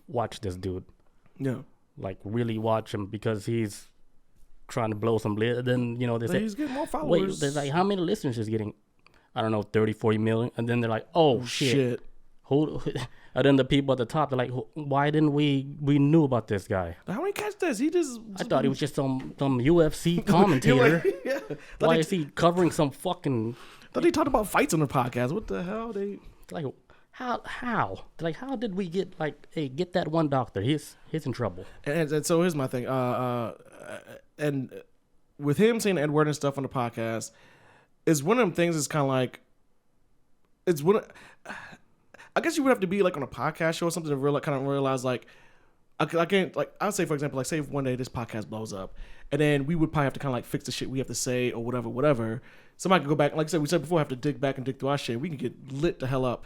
watch this dude. Yeah. Like really watch him, because he's trying to blow some lid. Then, you know, they say he's getting more followers. Wait, they're like, how many listeners is getting? I don't know, 30, 40 million. And then they're like, oh shit. And then the people at the top, they're like, why didn't we knew about this guy? How many catch this? I thought he was just some UFC commentator. Why is he covering some fucking? Thought he talked about fights on the podcast. What the hell? Like, how? Like, how did we get like, hey, get that one doctor? He's in trouble. And so here's my thing. And with him saying the N-word and stuff on the podcast, is one of them things. Is kind of like, it's one. I guess you would have to be like on a podcast show or something to kind of realize like, I can't, like, I'll say for example, like say if one day this podcast blows up, and then we would probably have to kind of like fix the shit we have to say or whatever. Somebody could go back, like I said, we said before, have to dig back and dig through our shit. We can get lit the hell up.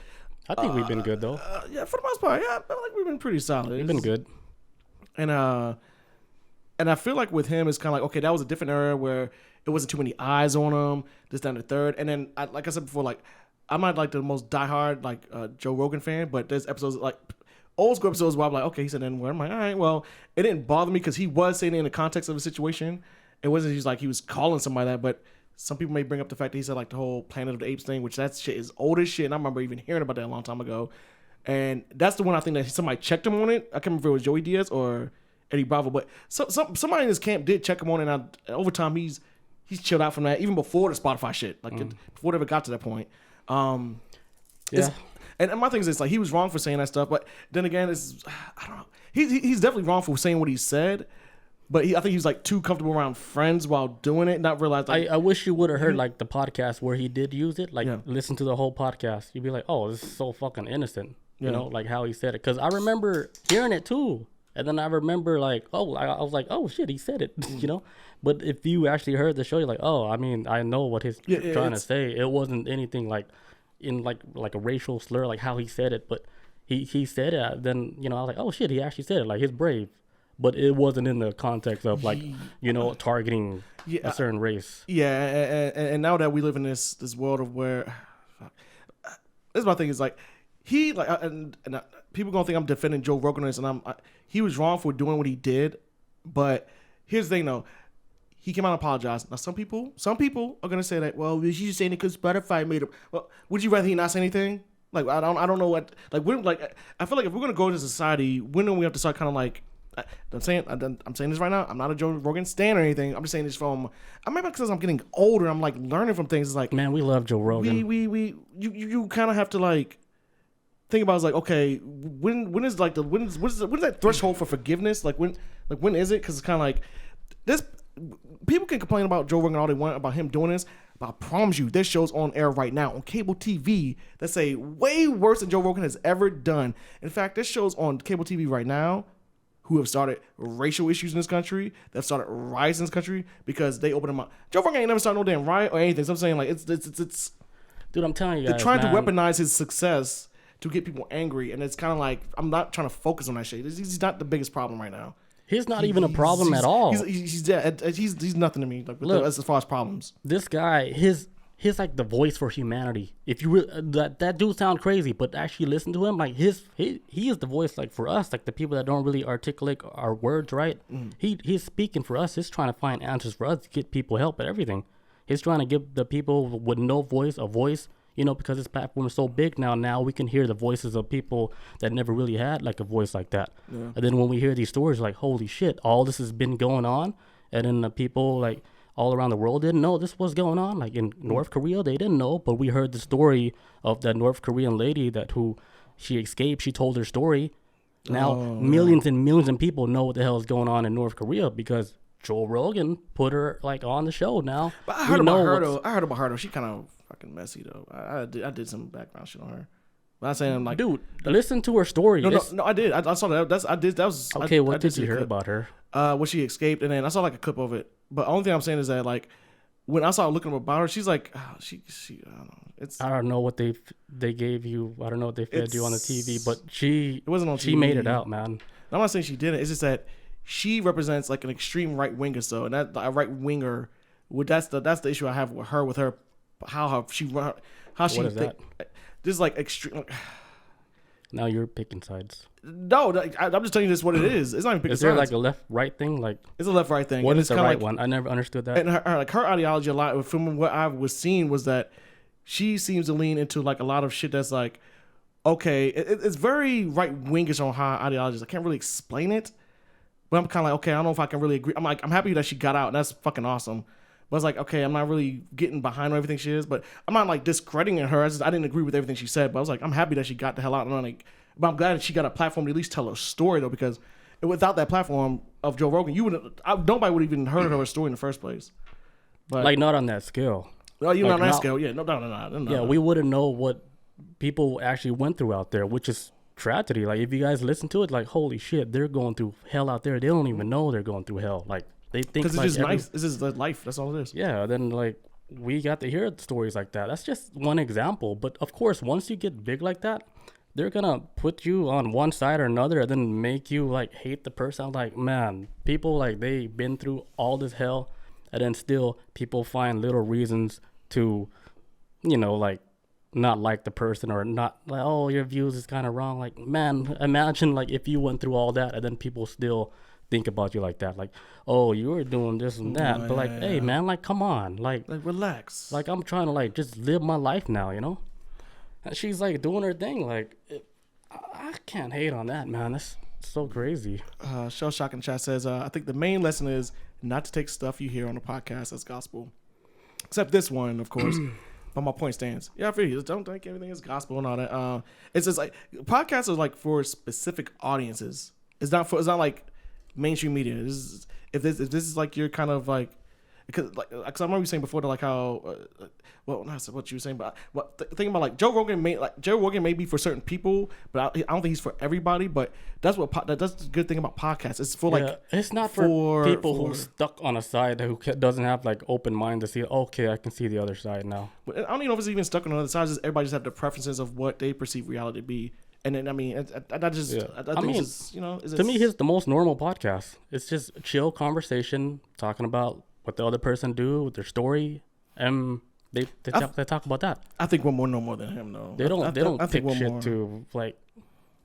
I think we've been good though. Yeah, for the most part, yeah, I feel like we've been pretty solid. We've been good. And I feel like with him, it's kind of like, okay, that was a different era where it wasn't too many eyes on him. This, down the third, and then like I said before, like I'm not like the most diehard like Joe Rogan fan, but there's episodes like old school episodes where I'm like, okay, he said, then where am I? All right, well, it didn't bother me because he was saying it in the context of the situation. It wasn't just like he was calling somebody that, but some people may bring up the fact that he said like the whole Planet of the Apes thing, which that shit is old as shit, and I remember even hearing about that a long time ago. And that's the one I think that somebody checked him on it. I can't remember if it was Joey Diaz or Eddie Bravo, but somebody in this camp did check him on it, and over time he's chilled out from that, even before the Spotify shit, like before it ever got to that point. Yeah. And my thing is, it's like he was wrong for saying that stuff, but then again, I don't know. He's definitely wrong for saying what he said, but I think he was like too comfortable around friends while doing it, not realize. Like, I wish you would have heard like the podcast where he did use it, like listen to the whole podcast. You'd be like, oh, this is so fucking innocent, you know, like how he said it. Because I remember hearing it too, and then I remember like, oh, I was like, oh shit, he said it, you know. But if you actually heard the show, you're like, oh, I mean, I know what he's trying to say. It wasn't anything like in like a racial slur, like how he said it, but he said it. Then, you know, I was like, oh shit, he actually said it. Like, he's brave. But it wasn't in the context of like, you know, targeting a certain race. Yeah, and now that we live in this world of where, this is my thing is like, he like and people gonna think I'm defending Joe Rogan and he was wrong for doing what he did, but here's the thing though. He came out and apologized. Now, some people are gonna say that, well, he's just saying it because Spotify made him. Well, would you rather he not say anything? Like, I don't know what. Like, when, like, I feel like if we're gonna go to society, when do we have to start kind of like? I'm saying this right now. I'm not a Joe Rogan stan or anything. I'm just saying this from. Maybe because I'm getting older. I'm like learning from things. It's like, man, we love Joe Rogan. You kind of have to like think about. It's like, okay, when is like when is that threshold for forgiveness? Like when is it? Because it's kind of like this. People can complain about Joe Rogan all they want about him doing this, but I promise you, there's shows on air right now on cable TV that say way worse than Joe Rogan has ever done. In fact, there's shows on cable TV right now who have started racial issues in this country, that have started riots in this country because they open them up. Joe Rogan ain't never started no damn riot or anything. So I'm saying like it's dude, I'm telling you guys, they're trying to weaponize his success to get people angry, and it's kind of like I'm not trying to focus on that shit. He's not the biggest problem right now. He's not even a problem at all. He's nothing to me. Like, look, as far as problems, this guy, he's like the voice for humanity. If you that dude sound crazy, but actually listen to him, like he is the voice like for us, like the people that don't really articulate our words right. He's speaking for us. He's trying to find answers for us to get people help at everything. He's trying to give the people with no voice a voice. You know, because this platform is so big now we can hear the voices of people that never really had like a voice like that. Yeah. And then when we hear these stories, like, holy shit, all this has been going on. And then the people like all around the world didn't know this was going on. Like in North Korea, they didn't know, but we heard the story of that North Korean lady who she escaped. She told her story. Now millions and millions of people know what the hell is going on in North Korea because Joe Rogan put her like on the show now. But I heard about her though. She kind of fucking messy though. I did some background shit on her. I'm not saying I'm like, dude, listen to her story. No, I did. I saw that. That was okay. What did you hear about her? When she escaped, and then I saw like a clip of it. But the only thing I'm saying is that like when I saw looking about her, she's like, she I don't know. I don't know what they gave you. I don't know what they fed you on the TV, but it wasn't on TV. She made it out, man. I'm not saying she didn't. It's just that she represents like an extreme right winger. So, and that a right winger, that's the issue I have with her. How she what is that? This is like extreme. Now you're picking sides. No, I'm just telling you this what it is. It's not even picking sides. Is there like a left-right thing? Like it's a left-right thing. What is the right one? I never understood that. And her ideology a lot from what I was seeing was that she seems to lean into like a lot of shit that's like, okay, it's very right-wingish on her ideologies. I can't really explain it, but I'm kind of like, okay, I don't know if I can really agree. I'm like, I'm happy that she got out, and that's fucking awesome. But it's like, okay, I'm not really getting behind everything she is, but I'm not like discrediting her. I didn't agree with everything she said, but I was like, I'm happy that she got the hell out. And but I'm glad that she got a platform to at least tell her story though, because without that platform of Joe Rogan, nobody would even heard of her story in the first place. But like not on that scale. Well, you like, not on that scale, yeah. No. Yeah, we wouldn't know what people actually went through out there, which is tragedy. Like if you guys listen to it, like holy shit, they're going through hell out there. They don't even know they're going through hell. Like. They think because it's just nice. It's just life. That's all it is. Yeah. Then like we got to hear stories like that. That's just one example. But of course, once you get big like that, they're gonna put you on one side or another and then make you like hate the person. I'm like, man, people like they've been through all this hell, and then still people find little reasons to, like not like the person or not like, oh, your views is kind of wrong. Like, man, imagine like if you went through all that and then people still think about you like that, like, oh, you were doing this and that, but like, hey man, like, come on, like relax, like I'm trying to like just live my life now, and she's like doing her thing. Like, I can't hate on that, man. That's so crazy. Shell Shock in chat says, I think the main lesson is not to take stuff you hear on the podcast as gospel, except this one, of course. But my point stands. Yeah, I feel you. Don't think everything is gospel and all that. It's just like podcasts are like for specific audiences. It's not like mainstream media. If this is like you're kind of like, because I remember you saying before that, like how not what you were saying, but thinking about like Joe Rogan may be for certain people, but I don't think he's for everybody. But that's the good thing about podcasts. It's for it's not for people who are stuck on a side who doesn't have like open mind to see. Okay, I can see the other side now. But I don't even know if it's even stuck on the other side. Just everybody just have the preferences of what they perceive reality to be. And then, I mean, I think it's just, to me, here's the most normal podcast. It's just chill conversation, talking about what the other person do with their story, and they talk about that. I think we're more normal than him, though. They don't pick shit to, like,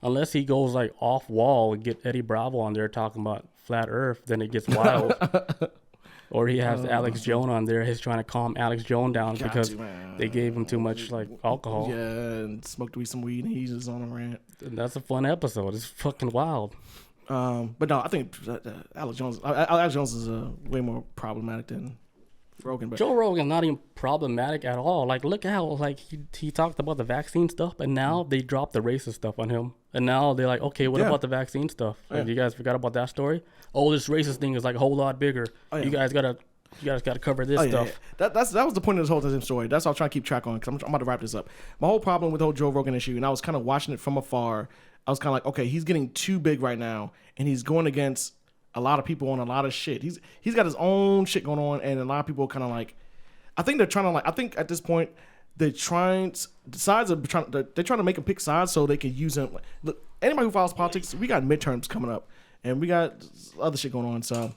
unless he goes, like, off wall and get Eddie Bravo on there talking about flat earth, then it gets wild. Or he has Alex Jones on there. He's trying to calm Alex Jones down because they gave him too much like alcohol. Yeah, and smoked some weed, and he's just on a rant. And that's a fun episode. It's fucking wild. But no, I think Alex Jones is way more problematic than Rogan. But Joe Rogan's not even problematic at all. Like, look at how like he talked about the vaccine stuff, and now they dropped the racist stuff on him. And now they're like, okay, what about the vaccine stuff? Like, you guys forgot about that story? Oh, this racist thing is like a whole lot bigger. You guys gotta cover this stuff. Yeah. That was the point of this whole same story. That's what I'm trying to keep track on, because I'm about to wrap this up. My whole problem with the whole Joe Rogan issue, and I was kind of watching it from afar. I was kind of like, okay, he's getting too big right now, and he's going against a lot of people on a lot of shit. He's got his own shit going on, and a lot of people kind of like, I think at this point they're trying to make him pick sides so they can use him. Look, anybody who follows politics, we got midterms coming up, and we got other shit going on. So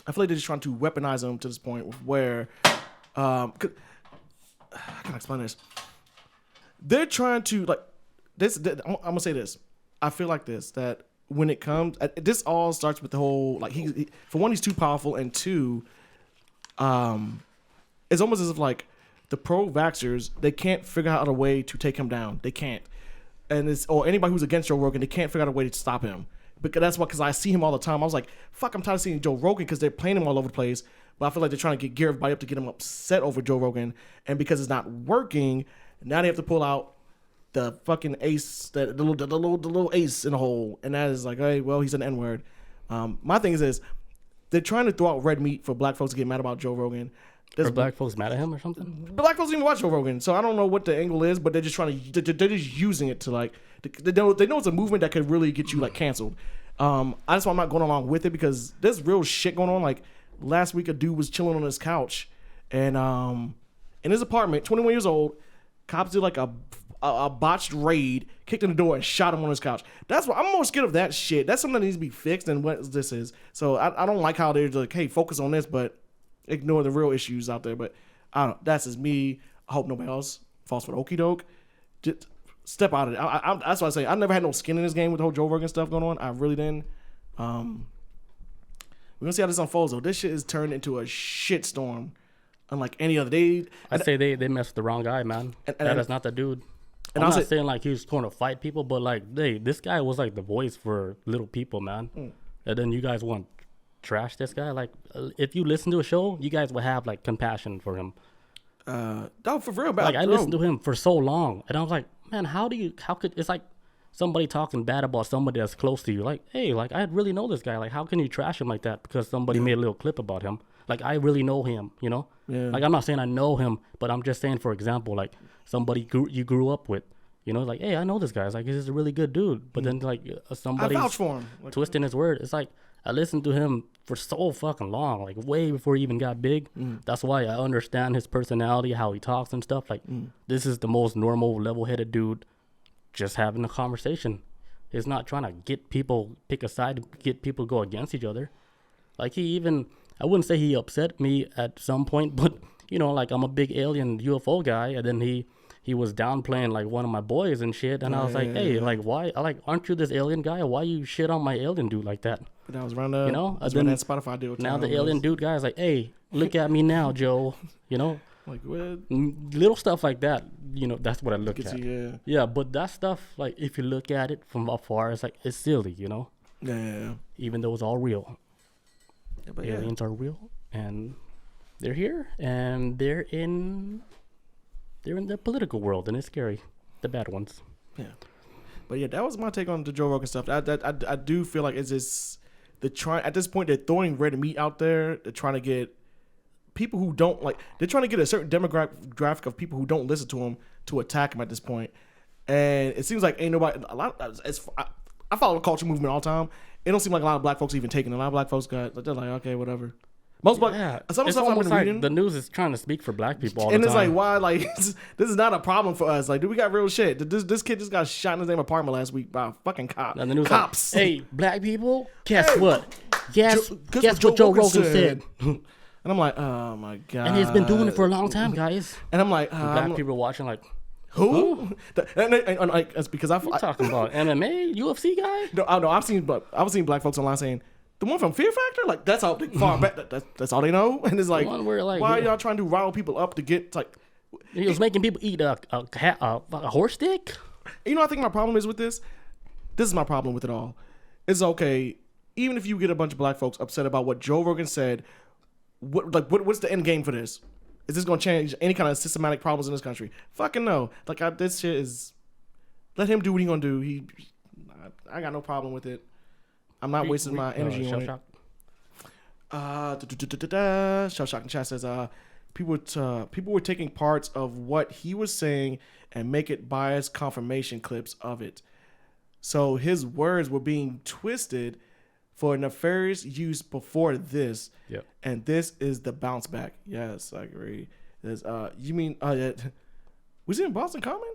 I feel like they're just trying to weaponize him to this point where, how can I explain this? They're trying to like this. I'm gonna say this. I feel like this, that when it comes, this all starts with the whole like he for one, he's too powerful, and two, it's almost as if like the pro-vaxxers, they can't figure out a way to take him down. They can't, or anybody who's against Joe Rogan, they can't figure out a way to stop him. Because I see him all the time. I was like, fuck, I'm tired of seeing Joe Rogan because they're playing him all over the place. But I feel like they're trying to gear everybody up to get him upset over Joe Rogan, and because it's not working, now they have to pull out the fucking ace, the little ace in the hole, and that is like, hey, well, he's an N-word. My thing is this: they're trying to throw out red meat for black folks to get mad about Joe Rogan. Are black folks mad at him or something? Black folks don't even watch Joe Rogan, so I don't know what the angle is, but they're just they're just using it to like, they know it's a movement that could really get you like canceled. That's why I'm not going along with it, because there's real shit going on. Like last week, a dude was chilling on his couch, and in his apartment, 21 years old, cops did like a botched raid, kicked in the door, and shot him on his couch. That's why I'm more scared of that shit. That's something that needs to be fixed than what this is. So I don't like how they're like, hey, focus on this, but ignore the real issues out there. But I don't know. That's just me. I hope nobody else falls for the okie doke. Just step out of it. That's why I say I never had no skin in this game with the whole Joe Rogan stuff going on. I really didn't. We're gonna see how this unfolds though. This shit is turned into a shit storm, unlike any other. I'd say they messed with the wrong guy, man. That is not the dude. And I'm not saying like he was going to fight people, but like, this guy was like the voice for little people, man. And then you guys want to trash this guy? Like, if you listen to a show, you guys will have like compassion for him. No, for real, like I listened to him for so long, and I was like, man, how could it's like somebody talking bad about somebody that's close to you? Like, hey, like I really know this guy. Like, how can you trash him like that because somebody made a little clip about him? Like, I really know him, you know? Yeah. Like, I'm not saying I know him, but I'm just saying, for example, like somebody you grew up with, you know, like, hey, I know this guy. It's like, he's a really good dude. But then like somebody I vouch for him. Twisting his word. It's like, I listened to him for so fucking long, like way before he even got big. That's why I understand his personality, how he talks and stuff. Like, this is the most normal, level-headed dude just having a conversation. He's not trying to get people, pick a side, to get people to go against each other. Like, I wouldn't say he upset me at some point, but, like, I'm a big alien UFO guy, and then he was downplaying, like, one of my boys and shit, and I was like, hey, like, why, aren't you this alien guy? Why you shit on my alien dude like that? That was around that Spotify deal. Now the alien dude guy is like, hey, look at me now, Joe. Like, what? Little stuff like that, that's what I look at. Yeah, but that stuff, like, if you look at it from afar, it's like, it's silly, Yeah. Even though it's all real. Yeah, but Aliens are real, and they're here, and they're in the political world, and it's scary. The bad ones. Yeah. But yeah, that was my take on the Joe Rogan stuff. I do feel like it's just at this point they're throwing red meat out there. They're trying to get people who don't like. They're trying to get a certain demographic of people who don't listen to him to attack him at this point. And it seems like ain't nobody. I follow the culture movement all the time. It don't seem like a lot of black folks even taking it. A lot of black folks they're like, okay, whatever. Most black, some it's stuff almost I've been like reading, the news is trying to speak for black people all and the time. it's like, why? Like, this is not a problem for us. Like, dude, we got real shit. This kid just got shot in his damn apartment last week by a fucking cop. And the news cops. Like, hey, black people, guess what? Guess what Joe Rogan said. And I'm like, oh my god. And he's been doing it for a long time, guys. And I'm like, black people watching like, who? And like, that's because you talking about MMA, UFC guy? No, I've seen black folks online saying, the one from Fear Factor, like that's how far back. That's all they know, and it's like, where, like, why are y'all trying to rile people up to get like? He was making people eat a horse dick. I think my problem is with this. This is my problem with it all. It's okay, even if you get a bunch of black folks upset about what Joe Rogan said. What's the end game for this? Is this going to change any kind of systematic problems in this country? Fucking no. Like this shit is. Let him do what he gonna do. I got no problem with it. I'm not wasting my energy on it. Shell Shock in chat says, people were taking parts of what he was saying and make it biased confirmation clips of it. So his words were being twisted for nefarious use before this. Yep. And this is the bounce back. Yes, I agree. You mean, was he in Boston Common?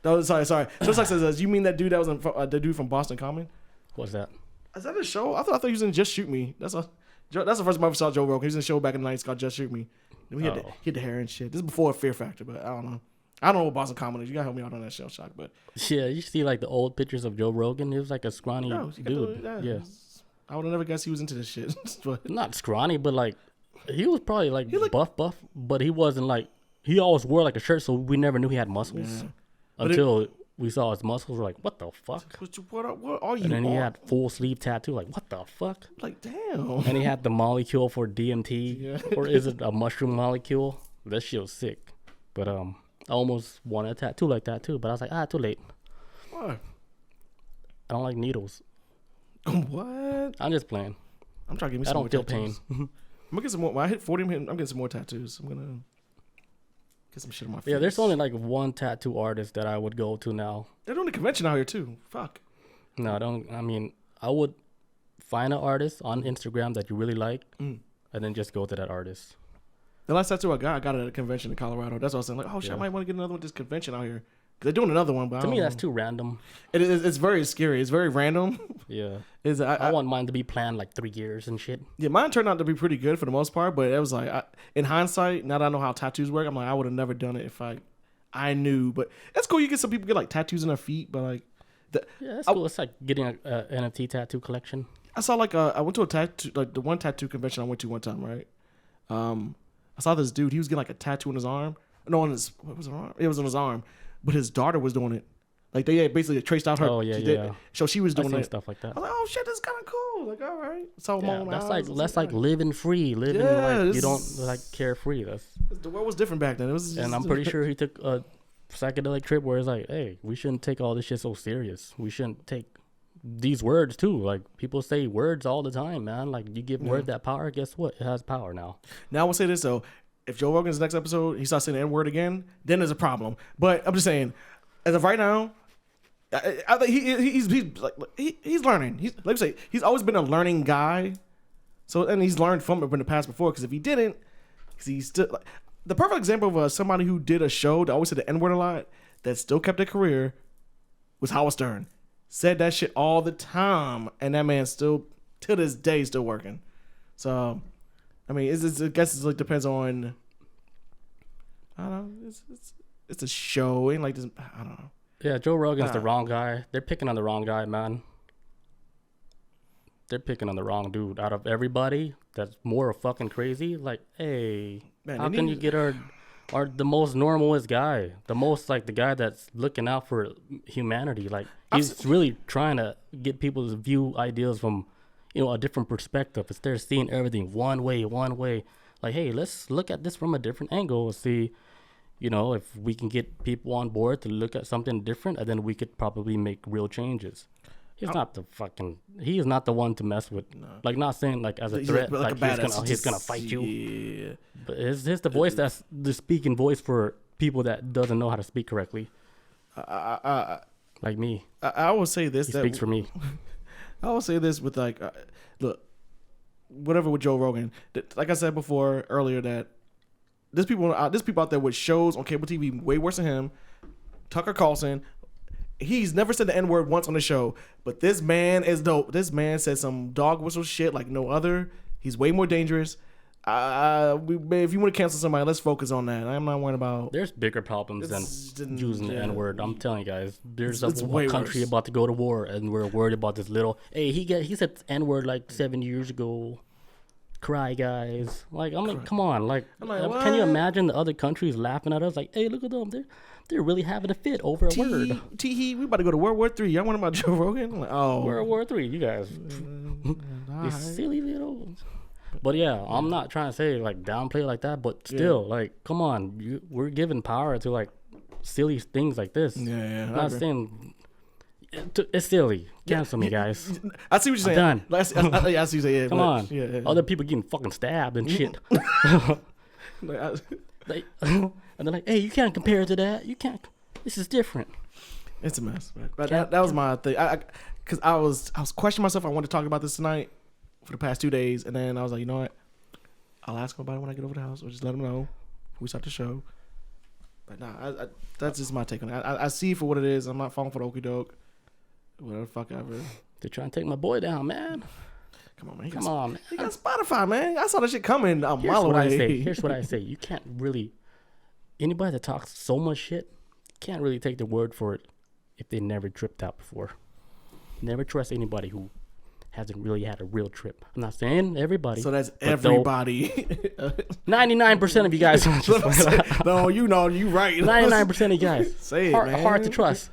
No, sorry. Shell Shock says, you mean that dude that was the dude from Boston Common? What's that? Is that a show? I thought he was in Just Shoot Me. That's the first time I ever saw Joe Rogan. He was in a show back in the 90s called Just Shoot Me. And he had the hair and shit. This is before Fear Factor, but I don't know. I don't know what Boston Common is. You gotta help me out on that, Shell Shock. But yeah, you see like the old pictures of Joe Rogan. He was like a scrawny dude. Yeah. I would have never guessed he was into this shit. But not scrawny, but like he was probably like buff, but he wasn't like, he always wore like a shirt, so we never knew he had muscles until we saw his muscles. We're like, what the fuck? What are you? And then he had full sleeve tattoo. Like, what the fuck? Like, damn. And he had the molecule for DMT, or is it a mushroom molecule? That shit was sick. But I almost wanted a tattoo like that too, but I was like, too late. Why? I don't like needles. What? I'm just playing. I'm trying to get me some more tattoos. I don't feel pain. I'm gonna get some more. When I hit 40, I'm getting some more tattoos. I'm gonna get some shit on my face. Yeah, there's only like one tattoo artist that I would go to now. They're doing a convention out here too. Fuck. No, I don't. I mean, I would find an artist on Instagram that you really like, and then just go to that artist. The last tattoo I got it at a convention in Colorado. That's what I was saying. Like, oh shit, I might want to get another one at this convention out here. They're doing another one, but to me, that's too random. It's very scary. It's very random. Yeah. I want mine to be planned like 3 years and shit. Yeah, mine turned out to be pretty good for the most part, but it was like, in hindsight, now that I know how tattoos work, I'm like, I would have never done it if I knew. But that's cool. You get some people get like tattoos on their feet, but like, yeah, that's cool. It's like getting a NFT tattoo collection. I saw like I went to a tattoo, like the one tattoo convention I went to one time, right? I saw this dude. He was getting like a tattoo on his arm. No, on his what was it arm? It was on his arm, but his daughter was doing it. Like they basically traced out her. Oh yeah. So she was doing stuff like that. I was like, oh shit, this is kind of cool. Like, all right. So that's like living free, like you don't like carefree. The world was different back then. It was, and I'm pretty sure he took a psychedelic trip where it's like, hey, we shouldn't take all this shit so serious. We shouldn't take these words too. Like people say words all the time, man. Like you give word that power. Guess what? It has power now. Now I will say this though. If Joe Rogan's next episode, he starts saying the N-word again, then there's a problem. But I'm just saying, as of right now, I think he's learning. Like I say, he's always been a learning guy. So and he's learned from it in the past before. Because if he didn't, because he's still like, the perfect example of somebody who did a show that always said the N-word a lot that still kept their career was Howard Stern. Said that shit all the time, and that man still to this day still working. So, I mean, I guess it like depends on. I don't know. It's a show. Ain't like this. I don't know. Yeah, Joe Rogan's the wrong guy. They're picking on the wrong guy, man. They're picking on the wrong dude. Out of everybody that's more fucking crazy, like, hey, man, how can you get our the most normalest guy, the most like the guy that's looking out for humanity? Like, he's really trying to get people to view ideas from, a different perspective instead of seeing everything one way. Like, hey, let's look at this from a different angle and see, if we can get people on board to look at something different, and then we could probably make real changes. He is not the one to mess with. No. Like, not saying like as a threat, like he's gonna fight you. Yeah. But he's the voice that's the speaking voice for people that doesn't know how to speak correctly. Like me. I will say this. He speaks for me. I will say this with like, look, whatever with Joe Rogan. Like I said before earlier, that there's people out there with shows on cable TV way worse than him. Tucker Carlson. He's never said the N-word once on the show, but this man is dope. This man said some dog whistle shit like no other. He's way more dangerous. If you want to cancel somebody, let's focus on that. I'm not worried about. There's bigger problems than using the N-word. I'm telling you guys, there's a country worse. About to go to war, and we're worried about this little. Hey, he said N-word like 7 years ago. Cry, guys. Like, I'm like, come on. Like, can you imagine the other countries laughing at us? Like, hey, look at them. They're really having a fit over a word. We about to go to World War III. Y'all want about Joe Rogan? Like, World War III. You guys, you silly little. But yeah, I'm not trying to say like downplay like that, but still, like, come on, we're giving power to like silly things like this. Yeah. I'm not saying it's silly. Cancel me, guys. I see what you're saying. I'm done. I see what you're saying. Come on. Yeah. Other people getting fucking stabbed and shit. And they're like, hey, you can't compare it to that. You can't. This is different. It's a mess. But that was my thing. Because I was questioning myself. I wanted to talk about this tonight for the past 2 days. And then I was like, you know what? I'll ask him about it when I get over the house. Or just let him know before we start the show. But nah, that's just my take on it. I see it for what it is. I'm not falling for the okie doke. Whatever the fuck ever. They're trying to take my boy down, man. Come on, man. He got Spotify, man. I saw that shit coming a mile away. Here's what I say. You can't really... Anybody that talks so much shit can't really take the word for it if they never tripped out before. Never trust anybody who hasn't really had a real trip. I'm not saying everybody. So that's everybody. 99% of you guys. No, you right. 99% of you guys. Say it, man. Hard to trust,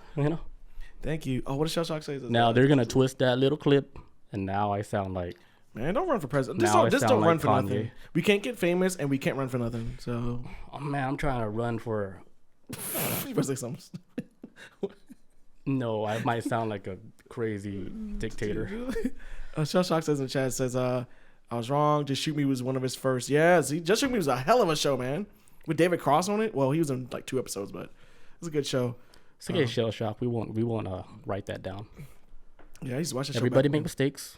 Thank you. Oh, what does Shell Shock say? Now they're going to twist that little clip, and now I sound like... Man, don't run for president. Just don't run for nothing. We can't get famous, and we can't run for nothing. So, man, I'm trying to run for. You better say something. No, I might sound like a crazy dictator. Shell Shock says in the chat, I was wrong. Just Shoot Me was one of his first. Yeah, see, Just Shoot Me was a hell of a show, man. With David Cross on it. Well, he was in like 2 episodes, but it was a good show. It's okay, Shell Shock. We won't write that down. Yeah, I used to watch the show. Everybody make mistakes.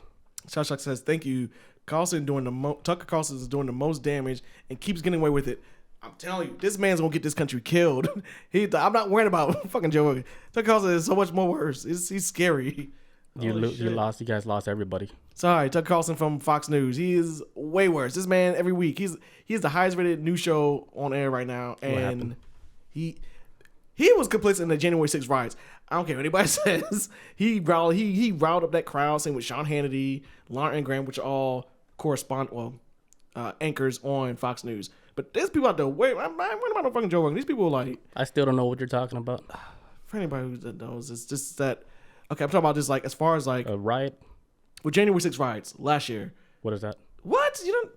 Shell Shock says, thank you. Tucker Carlson is doing the most damage and keeps getting away with it. I'm telling you, this man's gonna get this country killed. I'm not worried about fucking Joe Rogan. Tucker Carlson is so much more worse. He's scary. You guys lost everybody. Sorry, Tucker Carlson from Fox News. He is way worse. This man every week. He's the highest rated news show on air right now, and he was complicit in the January 6th riots. I don't care what anybody says. He riled up that crowd, same with Sean Hannity, Lauren Ingraham, which are all anchors on Fox News. But there's people out there. Wait, I'm not worried about no fucking Joe Rogan. These people are like. I still don't know what you're talking about. For anybody who knows, it's just that. Okay, I'm talking about just like as far as like a riot. With January 6th riots last year. What is that? What? You don't.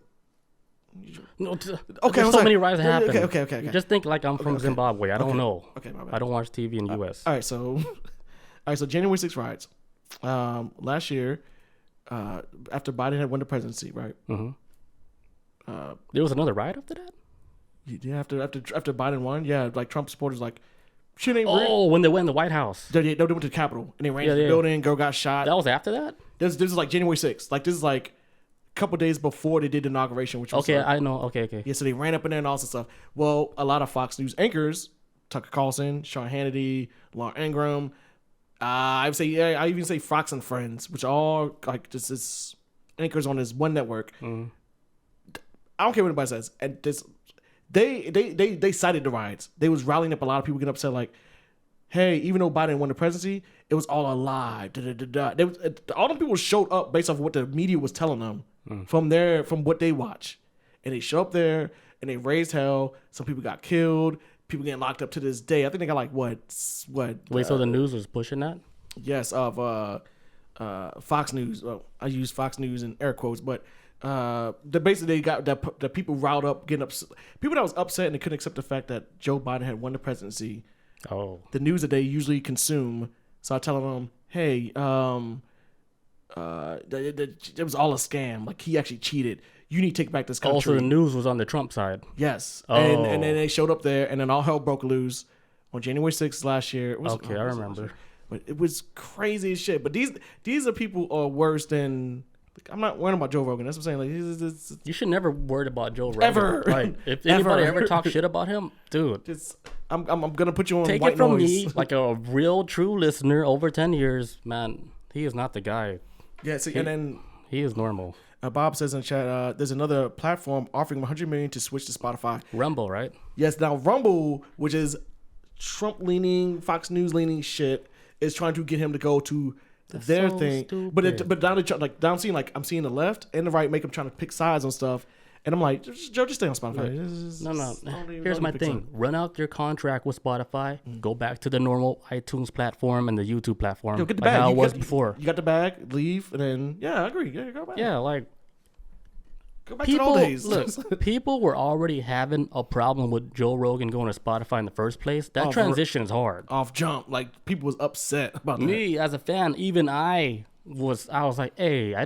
No, okay, there's so many riots happen. Okay. Just think like I'm from Zimbabwe. I don't know. Okay, my bad. I don't watch TV in the U.S. All right, so January 6th riots. Last year, after Biden had won the presidency, right? Mm-hmm. There was another riot after that? Yeah, after Biden won, yeah, like Trump supporters like When they went in the White House. They went to the Capitol and they ran into the building. Girl got shot. That was after that? This is like January 6th. Like, this is like a couple days before they did the inauguration. Which was okay, I know. Okay. Yeah, so they ran up in there and all this stuff. Well, a lot of Fox News anchors, Tucker Carlson, Sean Hannity, Laura Ingraham, I even say Fox and Friends, which are all like just this anchors on this one network. Mm. I don't care what anybody says. And this, they cited the riots. They was rallying up a lot of people getting upset like, hey, even though Biden won the presidency, it was all a lie. All them people showed up based off what the media was telling them from what they watch. And they show up there and they raised hell. Some people got killed. People getting locked up to this day. I think they got like what? Wait, so the news was pushing that? Yes, of Fox News. Well, I use Fox News in air quotes, but basically they got the people riled up, getting upset. People that was upset and they couldn't accept the fact that Joe Biden had won the presidency. Oh, the news that they usually consume. So I tell them, hey, it was all a scam. Like, he actually cheated. You need to take back this country. Also, the news was on the Trump side. Yes. Oh. And then they showed up there, and then all hell broke loose on January 6th last year. I remember. But it was crazy as shit. But these are people are worse than... Like, I'm not worrying about Joe Rogan. That's what I'm saying. Like, you should never worry about Joe Rogan. Ever. Like, if anybody ever talks shit about him, dude. I'm going to put you on take white it from noise. me, like a real, true listener over 10 years, man, he is not the guy. Yeah, and then... He is normal. Bob says in chat, there's another platform offering $100 million to switch to Spotify. Rumble, right? Yes. Now Rumble, which is Trump-leaning, Fox News-leaning shit, is trying to get him to go to their thing. Stupid. But down I'm seeing the left and the right make him trying to pick sides on stuff, and I'm like, Joe, just stay on Spotify. No. Here's my thing: run out your contract with Spotify. Go back to the normal iTunes platform and the YouTube platform. Get the like bag. How it was before. You got the bag. Leave, and then I agree. Yeah, go back. Yeah, like. Go back to the old days. Look, people were already having a problem with Joe Rogan going to Spotify in the first place. That transition is hard. Off jump, like people was upset about that. Me as a fan, even I was like, hey, I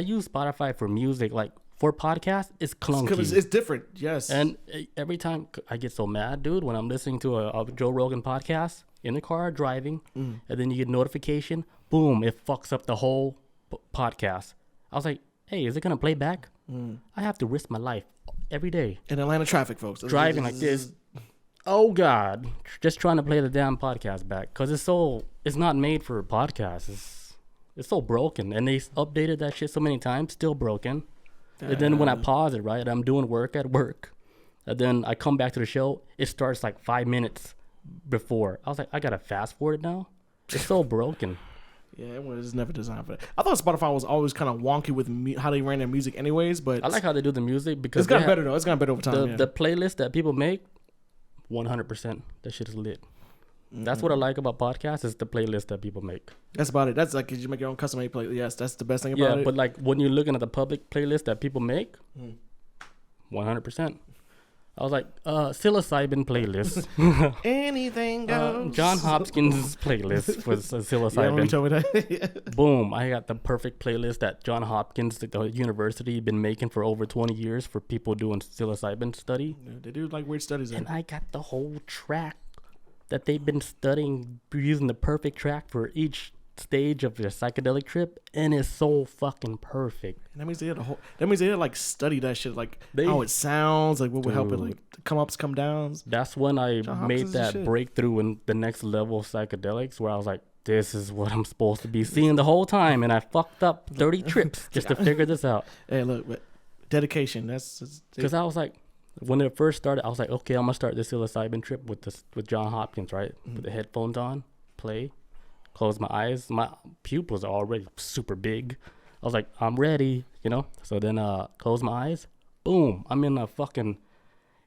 use Spotify for music. Like for podcasts, it's clunky. It's different, yes. And every time I get so mad, dude, when I'm listening to a Joe Rogan podcast in the car driving, and then you get notification, boom, it fucks up the whole podcast. I was like, hey, is it gonna play back? I have to risk my life every day. In Atlanta traffic, folks. Driving like this. Oh, God. Just trying to play the damn podcast back. Because it's not made for podcasts. It's so broken. And they updated that shit so many times. Still broken. And then when I pause it, right, I'm doing work at work. And then I come back to the show. It starts like 5 minutes before. I was like, I got to fast forward now? It's so broken. Yeah, it was never designed for that. I thought Spotify was always kind of wonky with how they ran their music anyways, but... I like how they do the music because... It's gotten better, though. It's gotten better over time, The playlist that people make, 100%. That shit is lit. That's what I like about podcasts is the playlist that people make. That's about it. That's like, you make your own custom-made playlist. Yes, that's the best thing about it. Yeah, but like when you're looking at the public playlist that people make, 100%. I was like, psilocybin playlist. Anything goes. John Hopkins' playlist was psilocybin. Yeah, you told me that. Boom. I got the perfect playlist that John Hopkins, the university, been making for over 20 years for people doing psilocybin study. Yeah, they do like weird studies. And I got the whole track that they've been studying, using the perfect track for each stage of their psychedelic trip, and it's so fucking perfect. And that means they had like study that shit, like how it sounds, like what would help it, like the come ups, come downs. That's when I made that breakthrough in the next level of psychedelics, where I was like, this is what I'm supposed to be seeing the whole time, and I fucked up 30 trips just to figure this out. Hey, look, but dedication. That's because I was like, when it first started, I was like, okay, I'm gonna start this psilocybin trip with John Hopkins, right? With the headphones on, play. Close my eyes. My pupils are already super big. I was like, I'm ready, you know? So then close my eyes. Boom. I'm in a fucking...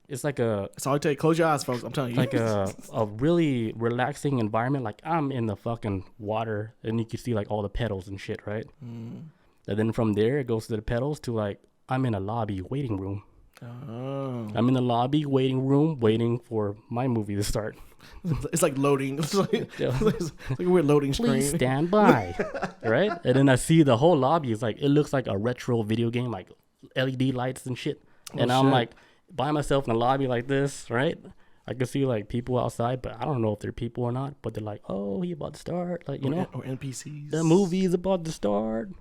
It's like a... That's all I take. Close your eyes, folks. I'm telling you. Like a really relaxing environment. Like I'm in the fucking water and you can see like all the petals and shit, right? And then from there, it goes to the petals to like, I'm in a lobby waiting room. Oh. I'm in the lobby waiting room waiting for my movie to start. It's like loading. It's like a weird loading screen. Please stand by. Right? And then I see the whole lobby is like, it looks like a retro video game, like LED lights and shit. And I'm like by myself in the lobby like this, right? I can see like people outside, but I don't know if they're people or not. But they're like, "Oh, he about to start," like or NPCs. The movie is about to start,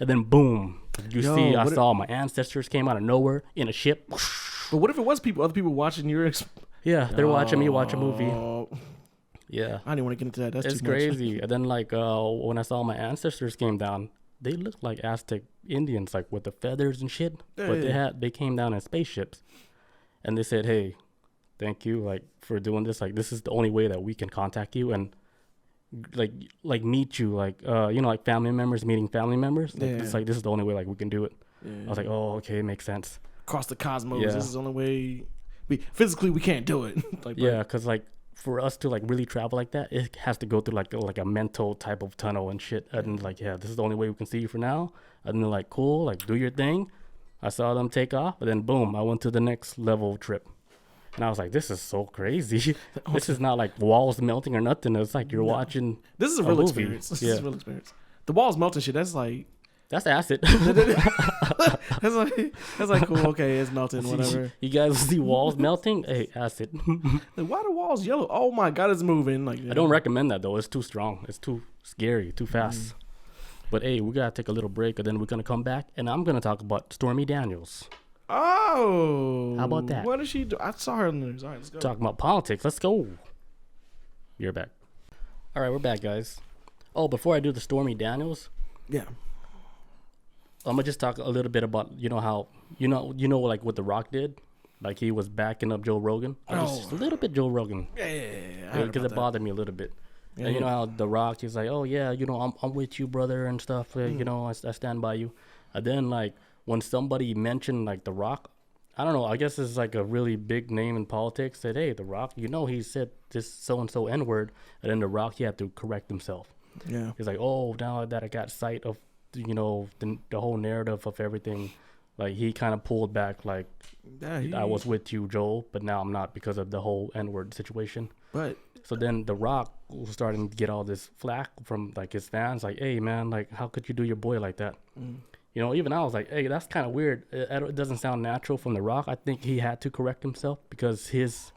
and then boom, I saw my ancestors came out of nowhere in a ship. But what if it was people? Other people watching your? Yeah, they're watching me watch a movie. Yeah, I didn't want to get into that. That's it's too crazy. And then like when I saw my ancestors came down, they looked like Aztec Indians, like with the feathers and shit. Yeah, but they came down in spaceships, and they said, "Hey, thank you like for doing this. Like this is the only way that we can contact you and like meet you. Like like family members meeting family members. Like, it's like this is the only way like we can do it." I was like, "Oh, okay, it makes sense." Across the cosmos, this is the only way. We can't do it. Because like for us to like really travel like that, it has to go through like a mental type of tunnel and shit. And like, this is the only way we can see you for now. And then like, cool, like do your thing. I saw them take off, and then boom, I went to the next level trip. And I was like, this is so crazy. This is not like walls melting or nothing. It's like you're watching. This is a real experience. This is a real experience. The walls melting shit. That's acid. that's like cool. Okay, it's melting. Whatever. You guys see walls melting? Hey, acid. Like, why are the walls yellow? Oh my god, it's moving. Like I don't recommend that though. It's too strong. It's too scary. Too fast. But hey, we gotta take a little break, and then we're gonna come back, and I'm gonna talk about Stormy Daniels. Oh, how about that? What did she do? I saw her in the news. All right, let's go. Talking about politics. Let's go. You're back. All right, we're back, guys. Oh, before I do the Stormy Daniels, I'm gonna just talk a little bit about how like what The Rock did, like he was backing up Joe Rogan. Just a little bit Joe Rogan. Yeah. Because it bothered me a little bit. Yeah, and you know how The Rock, he's like, oh yeah, I'm with you, brother, and stuff. I stand by you. And then like when somebody mentioned like The Rock, I don't know. I guess it's like a really big name in politics. Said, hey, The Rock, he said this so and so N word, and then The Rock, he had to correct himself. Yeah. He's like, oh, now that I got sight of the whole narrative of everything, like he kind of pulled back, like I was with you, Joel, but now I'm not because of the whole N-word situation. But so then The Rock was starting to get all this flack from like his fans, like, hey man, like how could you do your boy like that? Even I was like, hey, that's kind of weird. It doesn't sound natural from The Rock. I think he had to correct himself because his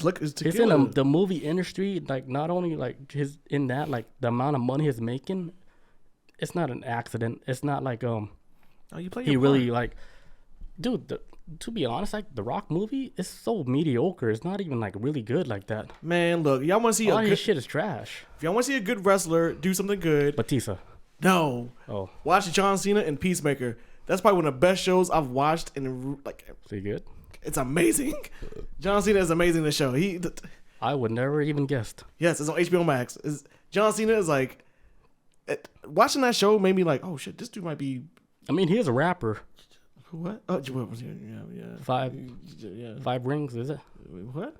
look is he's in the movie industry, like not only like the amount of money he's making. It's not an accident. It's not like he really like, dude. To be honest, like The Rock movie is so mediocre. It's not even like really good like that. Man, look, y'all want to see all his shit is trash. If y'all want to see a good wrestler do something good, Batista. No. Oh. Watch John Cena and Peacemaker. That's probably one of the best shows I've watched in like. So you good? It's amazing. John Cena is amazing in the show. I would never even guessed. Yes, it's on HBO Max. John Cena is like. Watching that show made me like, oh shit, this dude might be. I mean, he is a rapper. What? Oh, yeah. Five rings, is it? What?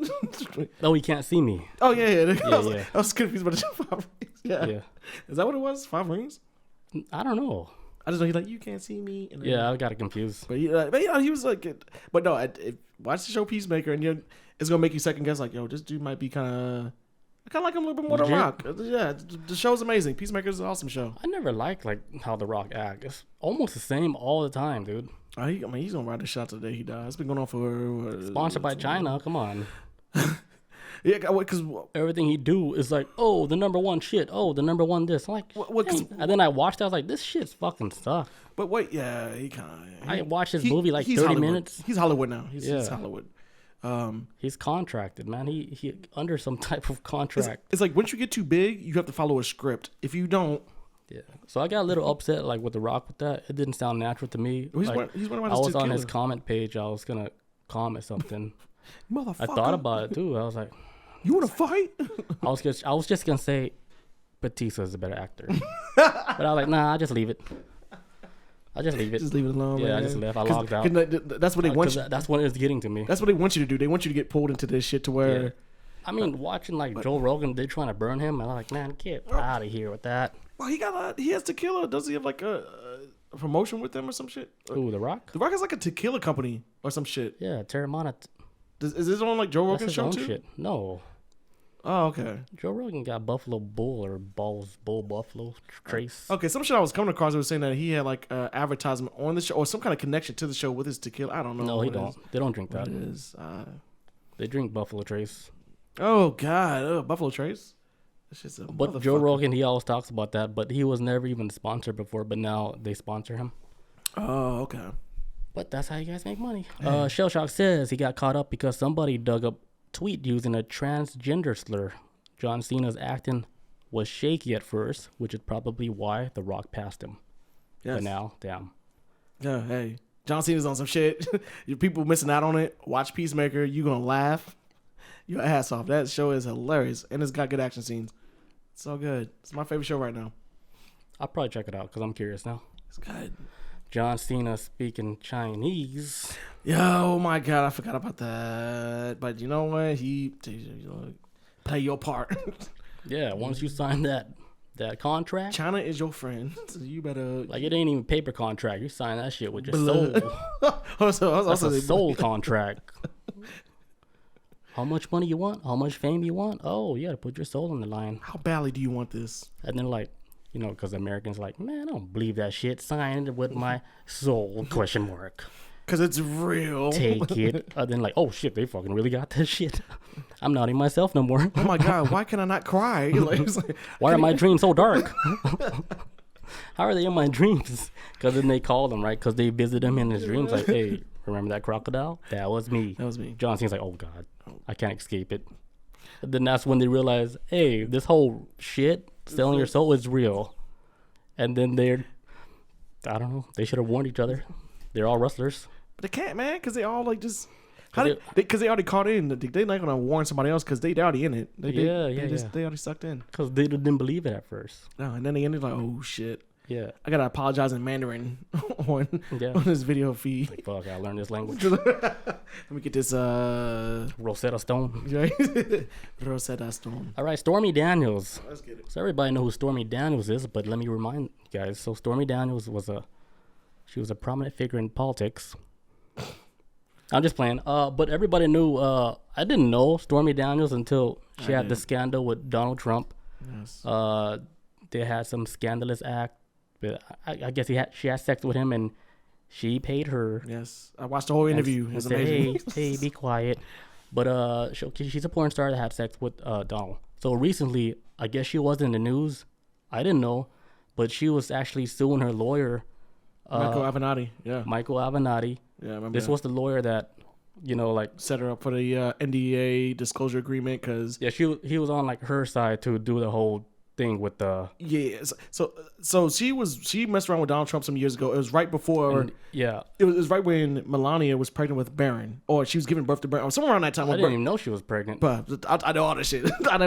Oh, he can't see me. Oh yeah. I was confused about the 5 rings. Yeah. Is that what it was? 5 rings? I don't know. I just know he's like, you can't see me. And then, I got it confused. But he was like, but no, watch the show Peacemaker, and it's gonna make you second guess, like, yo, this dude might be kind of. I kind of like him a little bit more than Rock. Yeah, the show's amazing. Peacemaker is an awesome show. I never liked like how The Rock acts. It's almost the same all the time, dude. I mean, he's gonna ride the shot today he dies. It's been going on for sponsored by China. Come on. Yeah, because everything he do is like, oh, the number one shit. Oh, the number one this. I'm like, and then I watched it. I was like, this shit's fucking stuff. But wait, he kind of. I watched his movie like 30 Hollywood. minutes. He's Hollywood now. He's Hollywood. He's contracted, man. He under some type of contract. It's like once you get too big, you have to follow a script. If you don't, So I got a little upset, like with The Rock with that. It didn't sound natural to me. He's like, one of I was on his comment page. I was gonna comment something. Motherfucker. I thought about it too. I was like, you want to fight? I was just gonna say, Batista is a better actor, but I was like, nah, I'll just leave it. Just leave it alone. Yeah, man. I just left. I logged out. That's what they want you. That's what it's getting to me. That's what they want you to do. They want you to get pulled into this shit to where. Yeah. I mean, watching like Joe Rogan, they're trying to burn him. I'm like, man, get out of here with that. Well, he has tequila. Does he have like a promotion with them or some shit? Ooh, The Rock. The Rock has like a tequila company or some shit. Yeah, Terramana. Is this on like Joe Rogan's show too? Shit. No. Oh, okay. Joe Rogan got Buffalo Bull or Bull Buffalo Trace. Okay, some shit I was coming across was saying that he had like advertisement on the show or some kind of connection to the show with his tequila. I don't know. No, he don't. They don't drink that. It is. They drink Buffalo Trace. Oh God, Buffalo Trace. But Joe Rogan, he always talks about that, but he was never even sponsored before, but now they sponsor him. Oh, okay. But that's how you guys make money. Shell Shock says he got caught up because somebody dug up tweet using a transgender slur. John Cena's acting was shaky at first, which is probably why The Rock passed him. Yes. But now, damn. Yeah, hey. John Cena's on some shit. People missing out on it. Watch Peacemaker. You gonna laugh your ass off. That show is hilarious. And it's got good action scenes. It's so good. It's my favorite show right now. I'll probably check it out because I'm curious now. It's good. John Cena speaking Chinese. Yeah, oh my God, I forgot about that. But you know what? Play your part. Yeah, once you sign that contract. China is your friend. So you better. Like, it ain't even paper contract. You sign that shit with your soul. That's a soul contract. How much money you want? How much fame you want? Oh, you gotta put your soul on the line. How badly do you want this? And then, like, you know, because Americans like, man, I don't believe that shit. Sign it with my soul, ? Because it's real. Take it. And then, like, oh, shit, they fucking really got this shit. I'm not in myself no more. Oh, my God, why can I not cry? Why are my dreams so dark? How are they in my dreams? Because then they call them, right? Because they visit him in his dreams. Like, hey, remember that crocodile? That was me. That was me. John Cena's like, oh, God, I can't escape it. And then that's when they realize, hey, this whole shit, selling your soul is real. And then I don't know, they should have warned each other. They're all wrestlers. But they can't, man, because they all like just... Because they already caught in. They're not going to warn somebody else because they already in it. They already sucked in. Because they didn't believe it at first. No, and then they ended like, oh, shit. Yeah. I got to apologize in Mandarin on this video feed. Like, fuck, I learned this language. Let me get this... Rosetta Stone. Right? Rosetta Stone. All right, Stormy Daniels. Let's get it. So everybody know who Stormy Daniels is, but let me remind you guys. So Stormy Daniels was a prominent figure in politics. I'm just playing. But everybody knew. I didn't know Stormy Daniels until she had the scandal with Donald Trump. Yes. They had some scandalous act. But I guess she had sex with him, and she paid her. Yes, I watched the whole interview. It was amazing. Hey, be quiet. But she's a porn star that had sex with Donald. So recently, I guess she was in the news. I didn't know, but she was actually suing her lawyer. Michael Avenatti. Yeah. Michael Avenatti. Yeah, I remember this was the lawyer that, you know, like set her up for the NDA disclosure agreement because he was on like her side to do the whole thing with the So she messed around with Donald Trump some years ago. It was right before. It was right when Melania was pregnant with Barron, or she was giving birth to Barron, or somewhere around that time. I didn't even know she was pregnant. But I know all this shit. I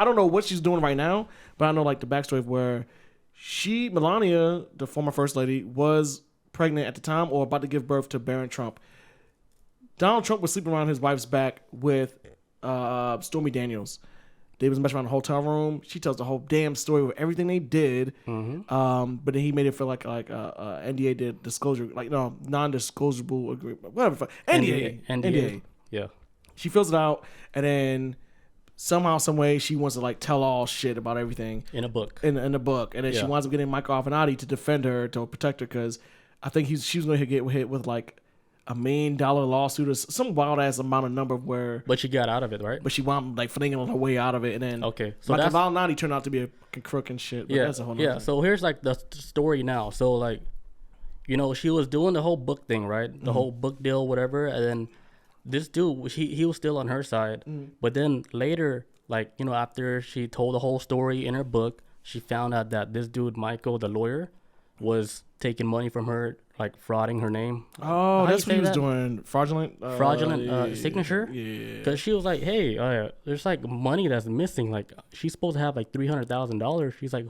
don't know what she's doing right now, but I know like the backstory of where Melania, the former first lady, was pregnant at the time or about to give birth to Barron Trump. Donald Trump was sleeping around his wife's back with Stormy Daniels. They was messing around the hotel room. She tells the whole damn story of everything they did. Mm-hmm. But then he made it feel like NDA did disclosure, like no non-disclosable agreement, whatever. NDA. Yeah. She fills it out, and then somehow, some way, she wants to like tell all shit about everything in a book. In the book, and then she winds up getting Michael Avenatti to defend her, to protect her, because I think she was going to get hit with like $1 million lawsuit or some wild ass amount of number where. But she got out of it, right? But she wound up like flinging her way out of it, and then so Michael Avenatti turned out to be a fucking crook and shit. But that's a whole thing. So here's like the story now. So like, you know, she was doing the whole book thing, right? The whole book deal, whatever, and then this dude, he was still on her side, but then later, like, you know, after she told the whole story in her book, she found out that this dude, Michael, the lawyer, was taking money from her, like frauding her name. Oh, that's what he was doing. Fraudulent signature? Yeah. Because she was like, hey, there's like money that's missing. Like, she's supposed to have like $300,000. She's like,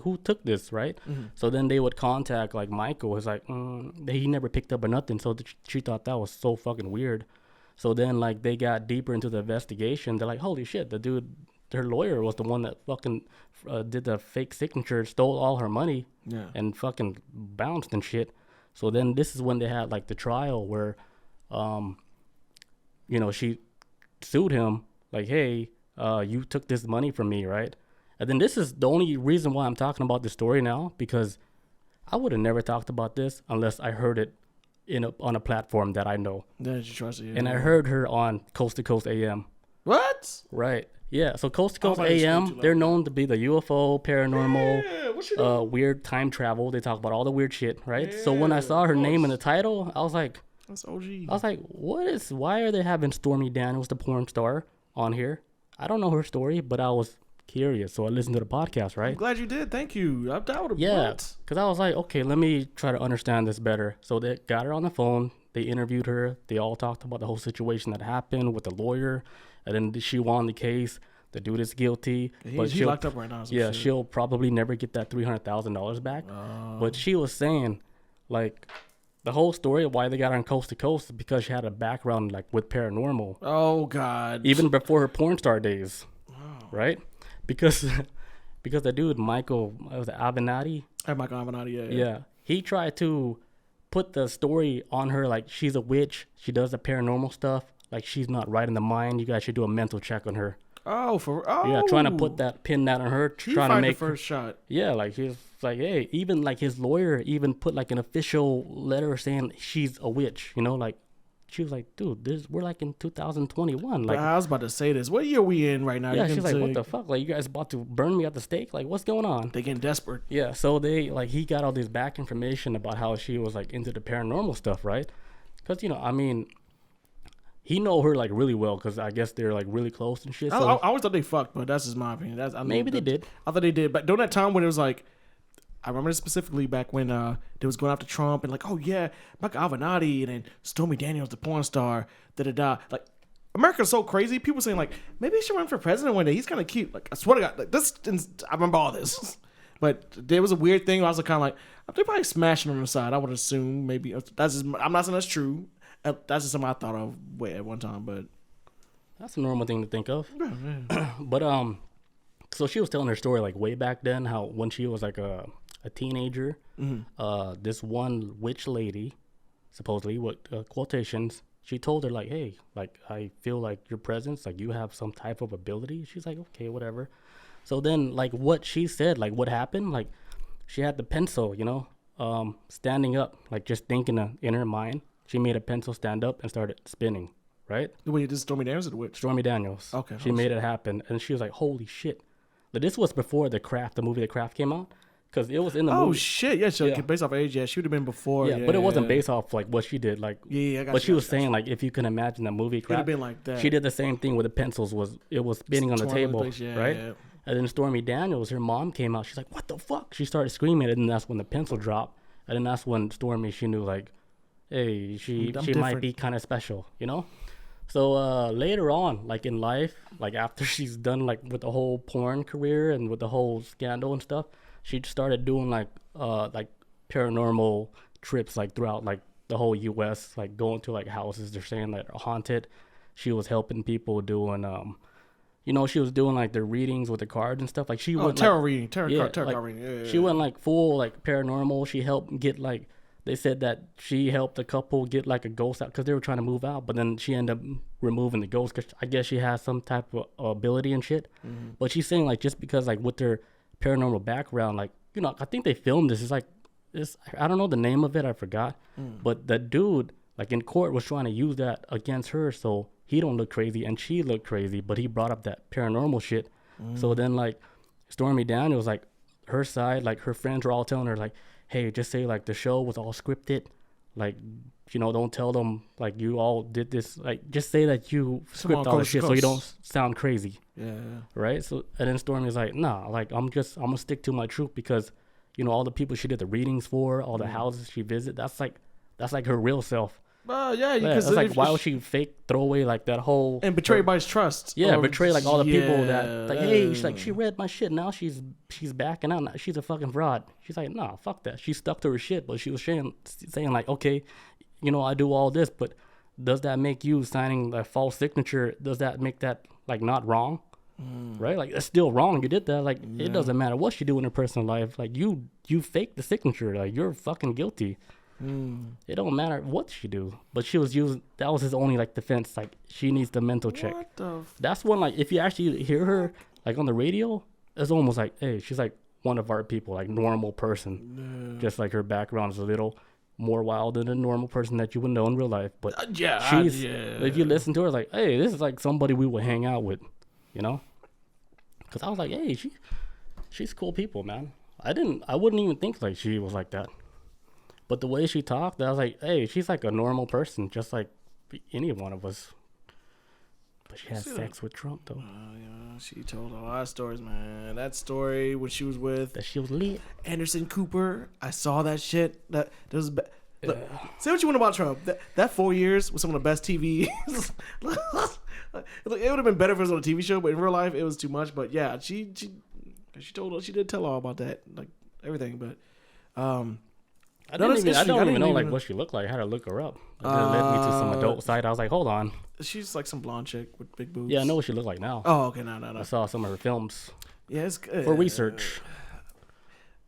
who took this, right? Mm-hmm. So then they would contact like Michael. Was like, he never picked up or nothing. So she thought that was so fucking weird. So then like they got deeper into the investigation. They're like, holy shit, the dude, her lawyer was the one that fucking did the fake signature, stole all her money, and fucking bounced and shit. So then this is when they had like the trial where, you know, she sued him like, hey, you took this money from me, right? And then this is the only reason why I'm talking about this story now, because I would have never talked about this unless I heard it on a platform that I know. Yeah, you trust it. Yeah. And I heard her on Coast to Coast AM. What? Right. Yeah. So Coast to Coast AM, they're known to be the UFO, paranormal, weird time travel. They talk about all the weird shit, right? Yeah, so when I saw her name in the title, I was like, that's OG. I was like, why are they having Stormy Daniels, the porn star, on here? I don't know her story, but I was curious, so I listened to the podcast, right? I'm glad you did. Thank you. I would have. Yeah, because I was like, okay, let me try to understand this better. So they got her on the phone. They interviewed her. They all talked about the whole situation that happened with the lawyer, and then she won the case. The dude is guilty, but he's locked up right now. Yeah, she'll probably never get that $300,000 back. But she was saying, like, the whole story of why they got her on Coast to Coast is because she had a background like with paranormal. Oh God! Even before her porn star days, right? Because the dude Michael Avenatti. Michael Avenatti, yeah. He tried to put the story on her like she's a witch. She does the paranormal stuff. Like she's not right in the mind. You guys should do a mental check on her. Yeah, trying to pin that on her. Trying to make the first shot. Yeah, like he's like, hey, even like his lawyer even put like an official letter saying she's a witch. You know, like she was like, dude, we're like in 2021. Like I was about to say this. What year are we in right now? Yeah, she's like, what the fuck? Like you guys about to burn me at the stake? Like what's going on? They getting desperate. Yeah, so he got all this back information about how she was like into the paranormal stuff, right? Because I mean. He know her like really well because I guess they're like really close and shit. So I always thought they fucked, but that's just my opinion. Maybe they did. I thought they did, but during that time when it was like, I remember specifically back when they was going after Trump and like, oh yeah, Michael Avenatti and then Stormy Daniels, the porn star, Like America's so crazy. People saying like, maybe he should run for president one day. He's kind of cute. Like I swear to God, like this. I remember all this, but there was a weird thing. I was kind of like, they're probably smashing on the side. I would assume maybe that's just. I'm not saying that's true. That's just something I thought of at one time, but that's a normal thing to think of. But so she was telling her story like way back then, how when she was like a teenager, this one witch lady, supposedly with quotations, she told her like, hey, like I feel like your presence, like you have some type of ability. She's like, okay, whatever. So then like what she said, like what happened, like she had the pencil, standing up, like just thinking in her mind. She made a pencil stand up and started spinning, right? Wait, this is Stormy Daniels or the witch? Stormy Daniels. Okay. She made it happen. And she was like, holy shit. But this was before the movie The Craft came out. Because it was in the movie. Oh, shit. Yeah, so based off age, she would have been before. Yeah, but it wasn't based off like what she did. Like, I got but she was saying, like, if you can imagine the movie Craft. It would have been like that. She did the same thing with the pencils. It was spinning on the table, right? Yeah. And then Stormy Daniels, her mom came out. She's like, what the fuck? She started screaming. And then that's when the pencil dropped. And then that's when she knew, like, hey, she might be kind of special, So later on, like in life, like after she's done like with the whole porn career and with the whole scandal and stuff, she started doing like paranormal trips like throughout like the whole U.S., like going to like houses they're saying that are haunted. She was helping people doing she was doing like their readings with the cards and stuff. Like she went tarot reading. Yeah. She went like full like paranormal. She helped get like. They said that she helped a couple get like a ghost out because they were trying to move out, but then she ended up removing the ghost because I guess she has some type of ability and shit. Mm-hmm. But she's saying like just because like with their paranormal background, like I think they filmed this. It's like this. I don't know the name of it. I forgot. But the dude like in court was trying to use that against her, so he don't look crazy and she looked crazy, but he brought up that paranormal shit. So then like Stormy Daniels, like her side, like her friends were all telling her like, hey, just say like the show was all scripted, like don't tell them like you all did this, like just say that you script all the shit so you don't sound crazy. Right. So and then Stormy's like, nah, like I'm gonna stick to my truth because all the people she did the readings for, all the houses she visited, that's like her real self. Because it's like why would she fake throw away like that whole and betray everybody's trust? Yeah, betray like all the people that like, hey, she read my shit. Now she's backing out. Now she's a fucking fraud. She's like, nah, fuck that. She stuck to her shit, but she was saying like, okay, I do all this, but does that make you signing a false signature? Does that make that like not wrong? Right? Like it's still wrong. You did that. Like it doesn't matter what she do in her personal life. Like you faked the signature. Like you're fucking guilty. It don't matter what she do, but she was using that was his only like defense. Like she needs the mental check. That's when like if you actually hear her like on the radio, it's almost like, hey, she's like one of our people, like normal person. Just like her background is a little more wild than a normal person that you would know in real life. But if you listen to her, like, hey, this is like somebody we would hang out with, you know? Because I was like, hey, she's cool people, man. I wouldn't even think like she was like that. But the way she talked, I was like, hey, she's like a normal person, just like any one of us. But she had sex with Trump, though. Yeah, she told a lot of stories, man. That story when she was with that she was lit. Anderson Cooper, I saw that shit. That was. Look, say what you want about Trump. That 4 years was some of the best TV. It would have been better if it was on a TV show, but in real life, it was too much. But yeah, she did tell all about that, like everything. But I don't even know like what she looked like. I had to look her up. It led me to some adult site. I was like, hold on. She's like some blonde chick with big boobs. Yeah, I know what she looked like now. Oh, okay, no. I saw some of her films. Yeah, it's good. For research.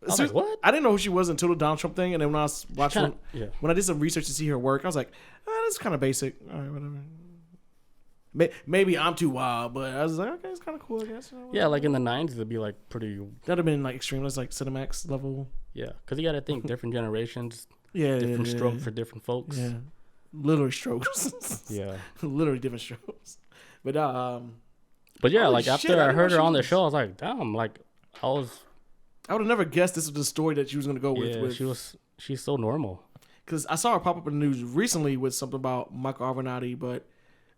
I was like, what? I didn't know who she was until the Donald Trump thing, and then when I was watching, when I did some research to see her work, I was like, that's kind of basic. All right, whatever. Maybe I'm too wild, but I was like, okay, it's kind of cool, I guess. Yeah, like in the 90s, it'd be like pretty. That'd have been like extremist, like Cinemax level. Yeah, because you got to think different generations. Yeah, different strokes for different folks. Yeah, literally strokes. Yeah, literally different strokes. But yeah, like after I heard her on the show, I was like, damn, like I would have never guessed this was the story that she was gonna go with. Yeah, she's so normal. Because I saw her pop up in the news recently with something about Michael Avenatti, but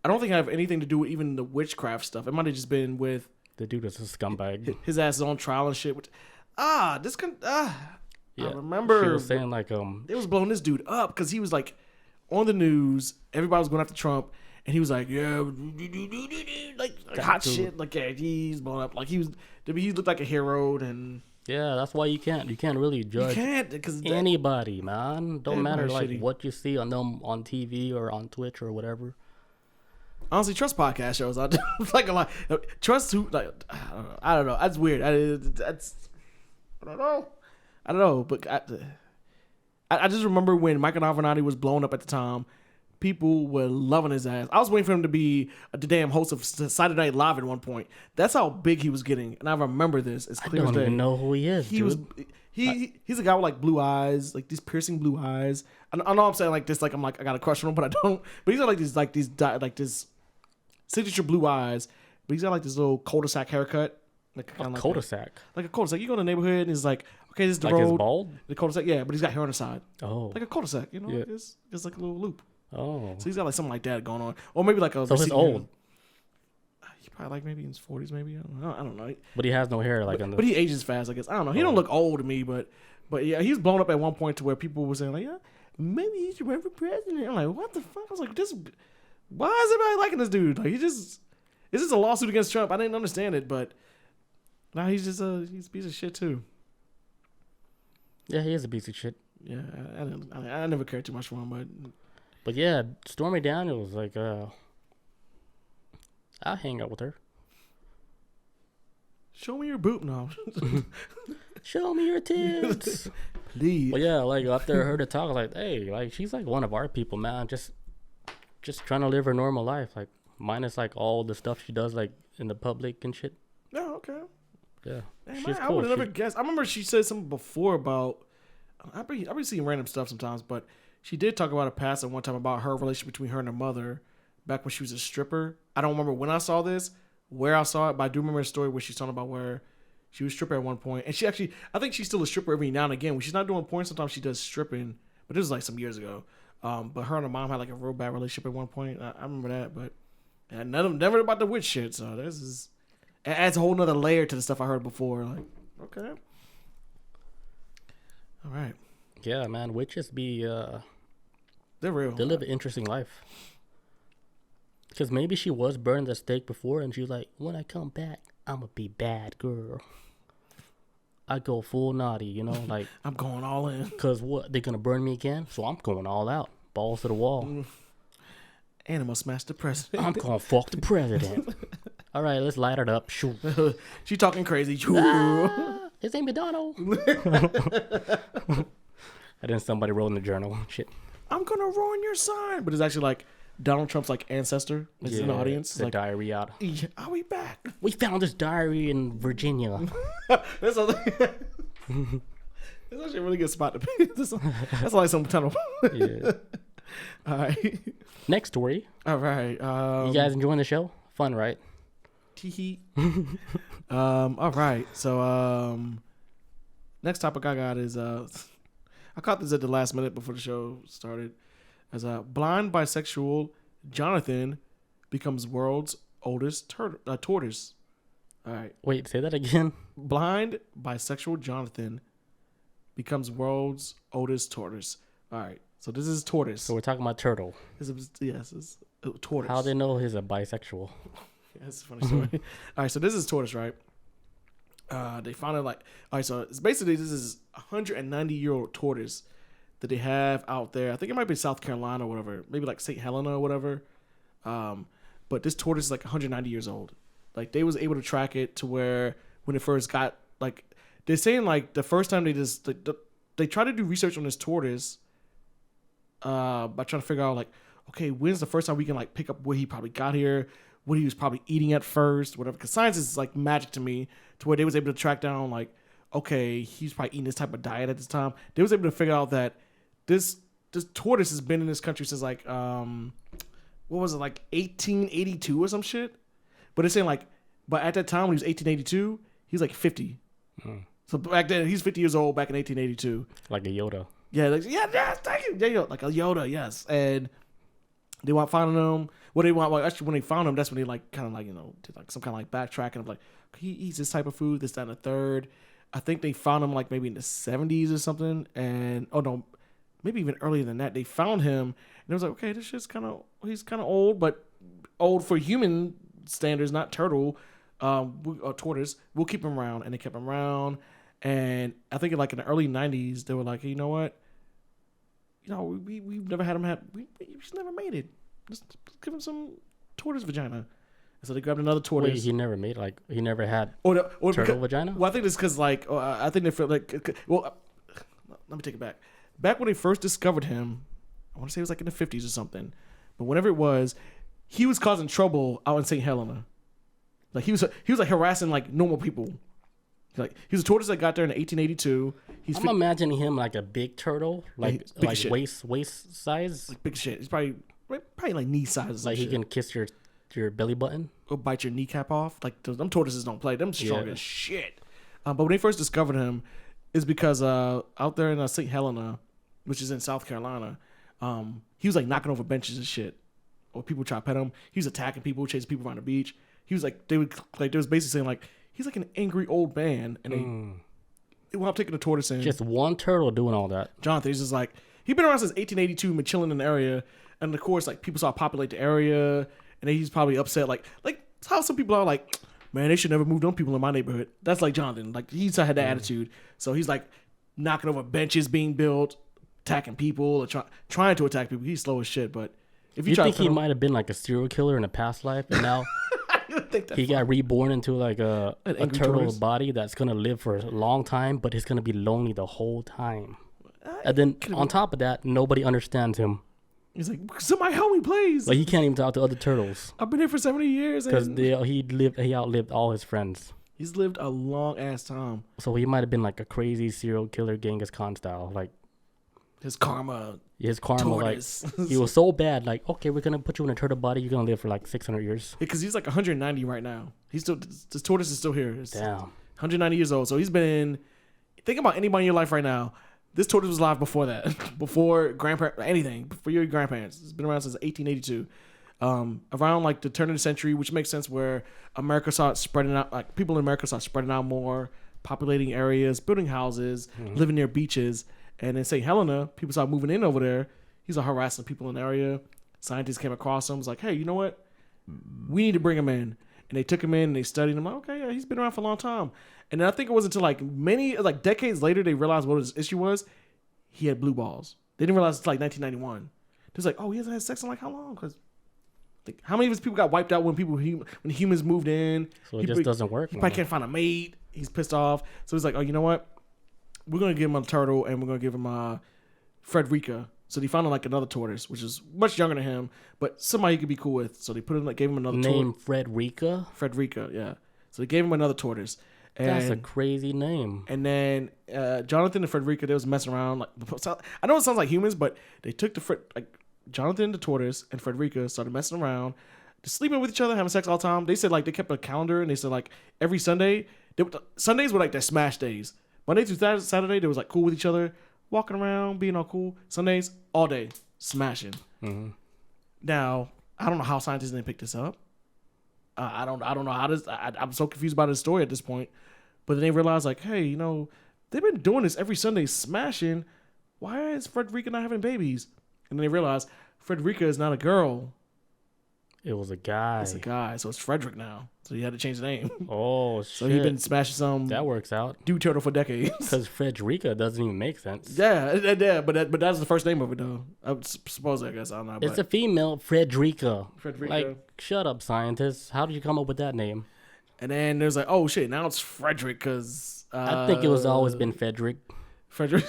I don't think I have anything to do with even the witchcraft stuff. It might have just been with the dude is a scumbag. His ass is on trial and shit. Yeah, I remember she was saying like it was blowing this dude up because he was like on the news. Everybody was going after Trump, and he was like, yeah, like hot shit. Like yeah, he's blown up. Like he looked like a hero, and yeah, that's why you can't really judge. You can't because anybody, man. Don't matter like what you see on them on TV or on Twitch or whatever. Honestly, trust podcast shows. I like a lot. Trust who? Like I don't know. That's weird. I don't know. But I just remember when Michael Avenatti was blown up at the time, people were loving his ass. I was waiting for him to be the damn host of Saturday Night Live at one point. That's how big he was getting, and I remember this. It's clear as day. I don't even know who he is. He's a guy with like blue eyes, like these piercing blue eyes. I know I'm saying like this, like I got a crush on him, but I don't. But he's got like this signature blue eyes. But he's got like this little cul-de-sac haircut. Like a cul-de-sac. Like a cul-de-sac. You go to the neighborhood and it's like, okay, this is the like road. Like he's bald? The cul-de-sac, yeah, but he's got hair on the side. Oh. Like a cul-de-sac, you know? Yeah. It's like a little loop. Oh. So he's got like something like that going on. Or maybe like a... So he's old. He probably like maybe in his 40s maybe. I don't know. But he has no hair like But he ages fast, I guess. I don't know. He don't look old to me, but yeah, he was blown up at one point to where people were saying like, yeah, maybe he should run for president. I'm like, what the fuck? I was like, why is everybody liking this dude? Like it's just a lawsuit against Trump. I didn't understand it, but now he's a piece of shit too. Yeah, he is a piece of shit. Yeah, I never cared too much for him, but yeah, Stormy Daniels, like, I'll hang out with her. Show me your boob now. Show me your tits. Please. But yeah, like after I heard her talk, I was like, hey, like she's like one of our people, man. Just trying to live her normal life, like minus like all the stuff she does like in the public and shit. Oh, okay. Yeah, man, she's cool. I would have never guessed. I remember she said something before about. I've been seeing random stuff sometimes, but she did talk about a past at one time about her relationship between her and her mother back when she was a stripper. I don't remember when I saw this, where I saw it, but I do remember a story where she's talking about where she was a stripper at one point, and I think she's still a stripper every now and again. When she's not doing porn, sometimes she does stripping, but this was like some years ago. But her and her mom had like a real bad relationship at one point. I remember that, but never about the witch shit. So this is. It adds a whole nother layer to the stuff I heard before. Like, okay. All right. Yeah, man. Witches they're real. They live an interesting life. Because maybe she was burning the stake before and she was like, when I come back, I'm going to be bad girl. I go full naughty, you know? Like I'm going all in. Because what? They're going to burn me again? So I'm going all out. Balls to the wall. And I'm going to smash the president. I'm going to fuck the president. All right, let's light it up. Shoot. She talking crazy. His name McDonald. And then somebody wrote in the journal. Shit. I'm going to ruin your sign. But it's actually like Donald Trump's like ancestor is in the audience. The like, diary out. Are we back? We found this diary in Virginia. It's actually a really good spot to be. That's like some tunnel. Yeah. All right. Next story. All right. You guys enjoying the show? Fun, right? Tee. All right. So next topic I got is I caught this at the last minute before the show started. As a blind bisexual Jonathan becomes world's oldest tortoise. All right. Wait, say that again. Blind bisexual Jonathan becomes world's oldest tortoise. All right. So this is tortoise. So we're talking about turtle. Yes, it's a tortoise. How they know he's a bisexual? Yeah, that's a funny story. All right, so this is tortoise, right? They found it like, all right, so it's basically this is a 190-year-old tortoise that they have out there. I think it might be South Carolina or whatever, maybe like St. Helena or whatever. But this tortoise is like 190 years old. Like they was able to track it to where when it first got like they're saying like the first time they tried to do research on this tortoise by trying to figure out like, okay, when's the first time we can like pick up where he probably got here, what he was probably eating at first, whatever. Because science is like magic to me, to where they was able to track down like, okay, he's probably eating this type of diet at this time. They was able to figure out that this tortoise has been in this country since like what was it, like 1882 or some shit. But it's saying like, but at that time when he was 1882, he was like 50. So back then he's 50 years old back in 1882. Like a Yoda. Yeah, thank you. Yeah, like a Yoda, yes. And they want finding him. What they want, well, actually, when they found him, that's when they like kind of like did like some kind of like backtracking of like he eats this type of food, this, that, and the third. I think they found him like maybe in the 70s or something, and maybe even earlier than that. They found him, and it was like, okay, this shit's he's kind of old, but old for human standards, not turtle, or tortoise. We'll keep him around, and they kept him around. And I think like in the early 90s, they were like, hey, you know what? We've never had him he's never made it. Let's give him some tortoise vagina. And so they grabbed another tortoise. Wait, he never made, like, he never had turtle vagina? Well, I think it's because, like, I think they felt like, well, let me take it back. Back when they first discovered him, I want to say it was like in the 50s or something. But whenever it was, he was causing trouble out in St. Helena. Like, he was like harassing, like, normal people. Like he was a tortoise that got there in 1882. I'm imagining him like a big turtle, like waist size. Like big shit. He's probably like knee size. Like he can kiss your belly button or bite your kneecap off. Like them tortoises don't play. Them strong as shit. But when they first discovered him, is because out there in St. Helena, which is in South Carolina, he was like knocking over benches and shit, or people try to pet him. He was attacking people, chasing people around the beach. He was like they was basically saying like. He's like an angry old man, and they wound up taking the tortoise in. Just one turtle doing all that. Jonathan, he's just like, he's been around since 1882, been chilling in the area, and of course, like people saw populate the area, and then he's probably upset, like how some people are like, man, they should never move them people in my neighborhood. That's like Jonathan, like he's had that attitude, so he's like knocking over benches being built, attacking people, or trying to attack people. He's slow as shit, but if you think he might have been like a serial killer in a past life, and now. He got reborn into like a turtle body that's gonna live for a long time, but he's gonna be lonely the whole time. And then on top of that, nobody understands him. He's like, somebody help me, please. Like he can't even talk to other turtles. I've been here for 70 years. Because he outlived all his friends. He's lived a long ass time. So he might have been like a crazy serial killer, Genghis Khan style, like. His karma, tortoise. Like he was so bad. Like, okay, we're gonna put you in a turtle body. You're gonna live for like 600 years. Because he's like 190 right now. He's still this tortoise is still here. Damn, 190 years old. So he's been. Think about anybody in your life right now. This tortoise was alive before that, before grandparents, anything, before your grandparents. It's been around since 1882. Around like the turn of the century, which makes sense where America started spreading out. Like people in America started spreading out more, populating areas, building houses, living near beaches. And in St. Helena, people started moving in over there. He's harassing people in the area. Scientists came across him. Was like, hey, you know what? We need to bring him in. And they took him in and they studied him. Like, okay, yeah, he's been around for a long time. And then I think it wasn't until like decades later they realized what his issue was. He had blue balls. They didn't realize until like 1991. They was like, oh, he hasn't had sex in like how long? Because like, how many of his people got wiped out when humans moved in? So it just doesn't work. He probably can't find a mate. He's pissed off. So he's like, oh, you know what? We're going to give him a turtle, and we're going to give him Frederica. So they found like another tortoise, which is much younger than him, but somebody he could be cool with. So they gave him another tortoise. Name Frederica? Frederica, yeah. So they gave him another tortoise. That's a crazy name. And then Jonathan and Frederica, they was messing around. Like, I know it sounds like humans, but they took Jonathan the tortoise and Frederica started messing around, sleeping with each other, having sex all the time. They said like they kept a calendar and they said like every Sunday, Sundays were like their smash days. Monday through Saturday, they was like cool with each other, walking around, being all cool. Sundays, all day, smashing. Mm-hmm. Now, I don't know how scientists didn't pick this up. I don't know how this. I'm so confused by this story at this point. But then they realized, like, hey, you know, they've been doing this every Sunday, smashing. Why is Frederica not having babies? And then they realized Frederica is not a girl. It was a guy. It's a guy, so it's Frederick now. So he had to change the name. Oh, shit. So he's been smashing some. That works out. Dude turtle for decades. Because Frederica doesn't even make sense. Yeah, but that's the first name of it, though. I suppose, I guess. I don't know. It's a female, Frederica. Frederica. Like, shut up, scientists. How did you come up with that name? And then there's like, oh, shit, now it's Frederick because... I think it was always been Frederick. Frederick.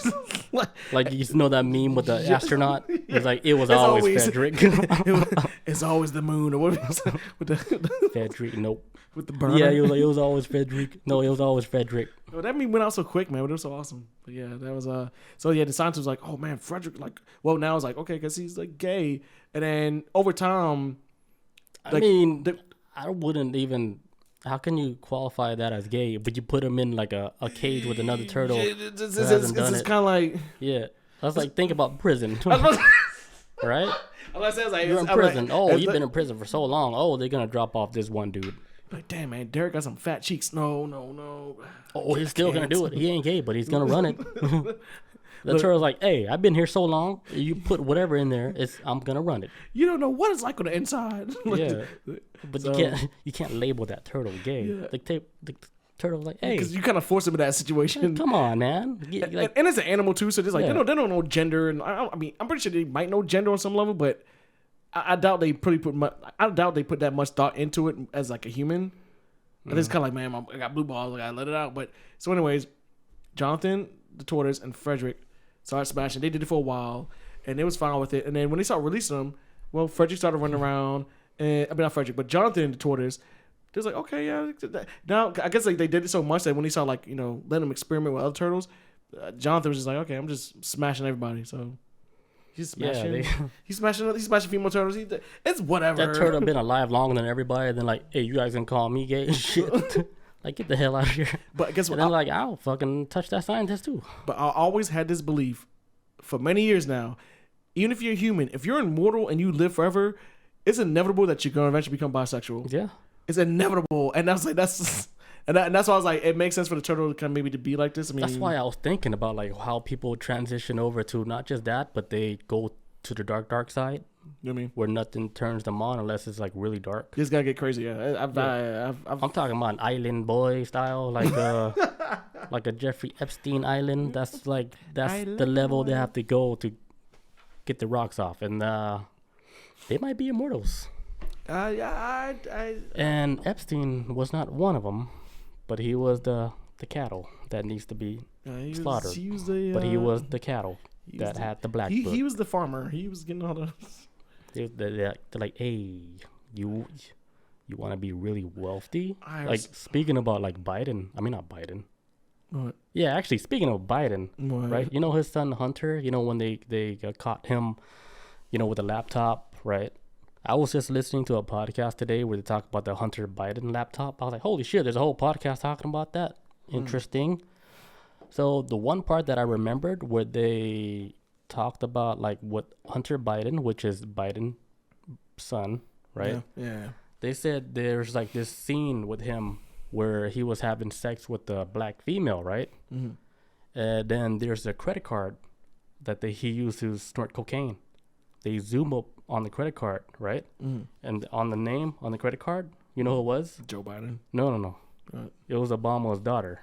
Like, you know that meme with the astronaut? It's like, it was always Frederick. It's always the moon. Or what with the Frederick, nope. With the burner. Yeah, it was always Frederick. No, it was always Frederick. Oh, that meme went out so quick, man. But it was so awesome. But yeah, that was... So yeah, the scientist was like, oh, man, Frederick. Like, well, now it's like, okay, because he's like gay. And then over time... Like, I mean, I wouldn't even... How can you qualify that as gay? But you put him in like a cage with another turtle. It's kind of like... Yeah. That's like, think about prison. Right? You're in prison. You've been in prison for so long. Oh, they're going to drop off this one dude. Like, damn, man, Derek got some fat cheeks. No. Oh, he's still going to do it. He ain't gay, but he's going to run it. The turtle's like, hey, I've been here so long. You put whatever in there, I'm gonna run it. You don't know what it's like on the inside. Yeah, but so, you can't label that turtle gay. Yeah. The turtle's like, hey, because you kind of force him in that situation. Come on, man. And it's an animal too, so it's like they don't know gender. And I mean, I'm pretty sure they might know gender on some level, but I doubt they put that much thought into it as like a human. Mm. It's kind of like, man, I got blue balls, I gotta let it out. But so, anyways, Jonathan the tortoise and Frederick started smashing. They did it for a while, and they was fine with it. And then when they started releasing them, well, Frederick started running around, and I mean not Frederick, but Jonathan the tortoise. They was like, okay, yeah. Now I guess like they did it so much that when he saw like letting them experiment with other turtles, Jonathan was just like, okay, I'm just smashing everybody. So he's smashing. Yeah, he's smashing female turtles. It's whatever. That turtle been alive longer than everybody. Then like, hey, you guys can call me gay and shit. Like, get the hell out of here. But guess what? And then I'll fucking touch that scientist too. But I always had this belief for many years now. Even if you're human, if you're immortal and you live forever, it's inevitable that you're gonna eventually become bisexual. Yeah, it's inevitable, and that's why I was like, it makes sense for the turtle to kind of maybe to be like this. I mean, that's why I was thinking about like how people transition over to not just that, but they go to the dark side. You know what I mean? Where nothing turns them on unless it's like really dark. This gotta get crazy. Yeah, I'm talking about an island boy style, like like a Jeffrey Epstein island. That's the level they have to go to get the rocks off, and they might be immortals. And Epstein was not one of them, but he was the cattle that needs to be slaughtered. But he was the cattle that had the black book. He was the farmer. He was getting all the... They're like, hey, you want to be really wealthy? Like, speaking about like Biden. I mean, not Biden. What? Yeah, actually, speaking of Biden, right? You know his son Hunter. When they caught him, with a laptop, right? I was just listening to a podcast today where they talk about the Hunter Biden laptop. I was like, holy shit! There's a whole podcast talking about that. Interesting. So the one part that I remembered where they talked about like what Hunter Biden, which is Biden's son, right? Yeah. They said there's like this scene with him where he was having sex with a black female, right? Mm-hmm. And then there's a credit card that he used to snort cocaine. They zoom up on the credit card, right? Mm-hmm. And on the name on the credit card, you know who it was? Joe Biden. No. It was Obama's daughter.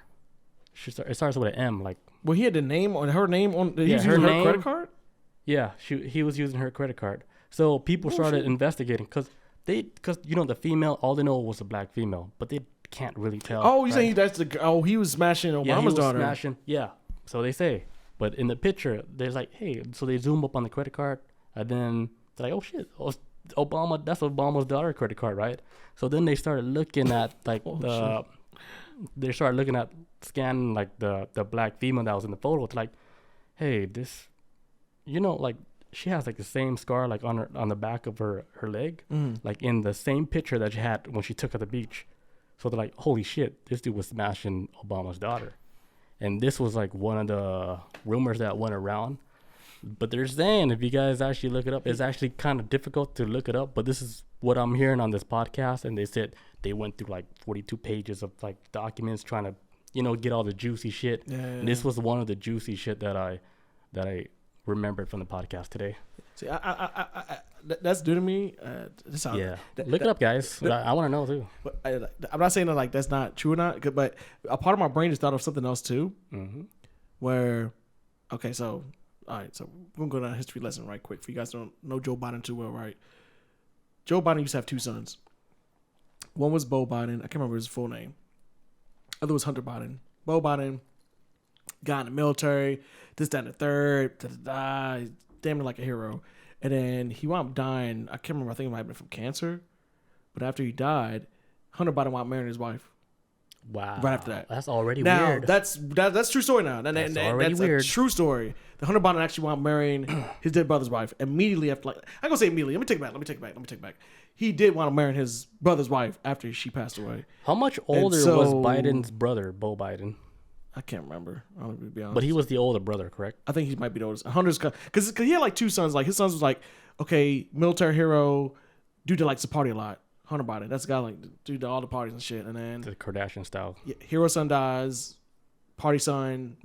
It starts with an M, like. Well, he had the name on her name on. He was using her credit card. Yeah, he was using her credit card. So people started investigating because the female, all they know was a black female, but they can't really tell. Oh, you saying that's he was smashing Obama's daughter. Smashing, yeah. So they say, but in the picture, there's like, hey, so they zoom up on the credit card, and then they're like, oh shit, that's Obama's daughter credit card, right? So then they started looking at like they started looking at scanning like the black female that was in the photo. It's like, hey, this, like she has like the same scar like on the back of her leg, like in the same picture that she had when she took at the beach. So they're like, holy shit, this dude was smashing Obama's daughter. And this was like one of the rumors that went around. But they're saying, if you guys actually look it up, it's actually kind of difficult to look it up. But this is what I'm hearing on this podcast. And they said they went through like 42 pages of like documents trying to, get all the juicy shit. Yeah. And this was one of the juicy shit that I remembered from the podcast today. See, that's new to me. Look it up, guys. I want to know too. But I'm not saying that like that's not true or not, but a part of my brain just thought of something else too. Mm-hmm. Where, okay, so all right, so we're gonna go down a history lesson right quick. For you guys don't know Joe Biden too well, right? Joe Biden used to have two sons. One was Beau Biden. I can't remember his full name. Other was Hunter Biden. Beau Biden got in the military. This, that, and the third. He's damn near like a hero. And then he wound up dying. I can't remember. I think it might have been from cancer. But after he died, Hunter Biden wound up marrying his wife. Wow. Right after that. That's already now, weird. That's true story now. That's already weird. A true story. The Hunter Biden actually wound up marrying his dead brother's wife immediately after. Like, I'm gonna say immediately. Let me take it back. He did want to marry his brother's wife after she passed away. How much older was Biden's brother, Beau Biden? I can't remember. I'll be honest. But he was the older brother, correct? I think he might be the oldest. Hunter's because he had like two sons. Like his sons was like, okay, military hero, dude that likes to party a lot. Hunter Biden, that's the guy like dude to all the parties and shit. And then the Kardashian style. Yeah, hero son dies, party son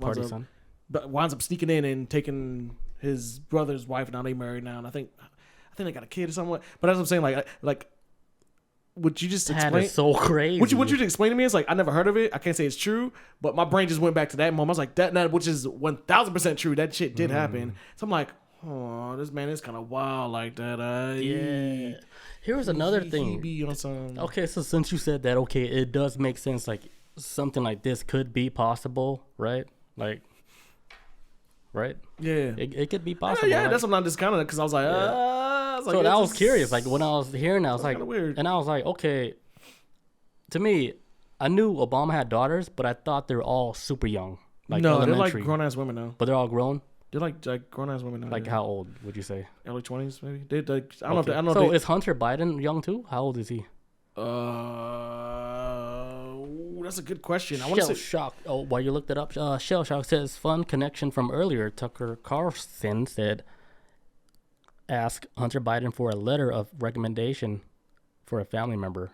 winds up sneaking in and taking his brother's wife. Now they married now, and I think they got a kid or something. But that's what I'm saying. Like. Would you just explain? That is so crazy. What you explain to me is like I never heard of it. I can't say it's true, but my brain just went back to that moment. I was like that which is 1,000% true. That shit did happen. So I'm like, oh, this man is kind of wild like that. Yeah. Here's another thing. Okay, so since you said that, okay, it does make sense. Like something like this could be possible, right? Like, right? Yeah, it could be possible. Yeah, that's what I'm not discounting it because I was like, So I was curious. Like when I was hearing that, I was like, weird. And I was like, okay. To me, I knew Obama had daughters, but I thought they were all super young. Like no, they're like grown ass women now. But they're all grown. They're like grown ass women now. Like how old would you say? Early 20s, maybe. I don't know. So is Hunter Biden young too? How old is he? That's a good question. I want to say Shock. Oh, while you looked it up, Shell Shock says fun connection from earlier. Tucker Carlson said, ask Hunter Biden for a letter of recommendation for a family member.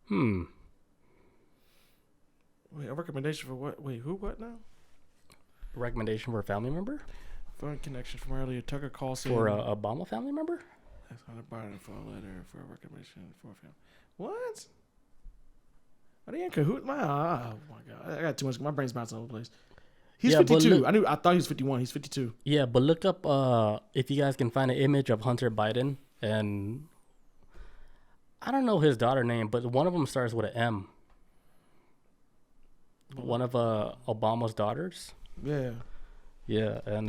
Wait, a recommendation for what? Wait, who? What now? A recommendation for a family member? Fun connection from earlier. Tucker Carlson for a Obama family member. Ask Hunter Biden for a letter for a recommendation for a family. What? Are they in cahoots? Oh my god, I got too much. My brain's bouncing all over the place. He's 52. I thought he was 51. He's 52. Yeah, but look up if you guys can find an image of Hunter Biden, and I don't know his daughter name, but one of them starts with an M. One of Obama's daughters. Yeah. Yeah, and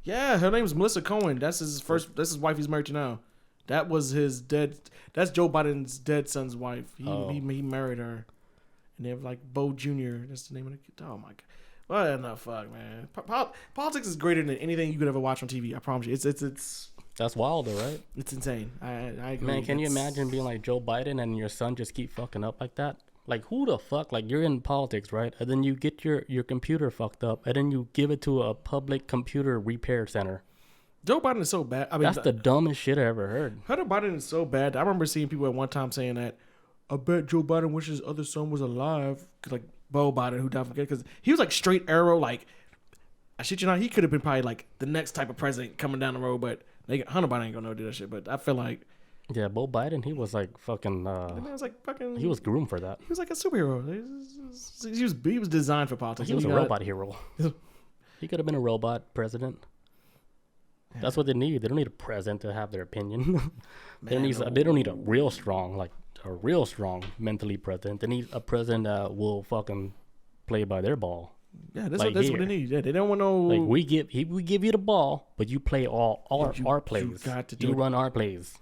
yeah, her name is Melissa Cohen. That's his first. That's his wife he's married to now. That was his dead. That's Joe Biden's dead son's wife. He married her, and they have like Beau Jr. That's the name of the kid. Oh my god. What the fuck, man? Politics is greater than anything you could ever watch on TV. I promise you. It's that's wild, though, right? It's insane. I agree. Man, can you imagine being like Joe Biden and your son just keep fucking up like that? Like, who the fuck? Like, you're in politics, right? And then you get your computer fucked up, and then you give it to a public computer repair center. Joe Biden is so bad. I mean, that's the dumbest shit I ever heard. Hunter Biden is so bad. I remember seeing people at one time saying that, I bet Joe Biden wishes his other son was alive. Cause like Beau Biden, who died from cancer, because he was like straight arrow. Like, I shit you not, he could have been probably like the next type of president coming down the road. But Hunter Biden ain't gonna know do that shit. But I feel like, yeah, Beau Biden, he was like fucking. Man was like fucking. He was groomed for that. He was like a superhero. He was designed for politics. He was a robot hero. He could have been a robot president. Yeah. That's what they need. They don't need a president to have their opinion. They don't need a real strong mentally president. They need a president that will fucking play by their ball. Yeah, that's what they need. Yeah, they don't want no. Like we give you the ball, but you play all our plays. You got to do you run our plays.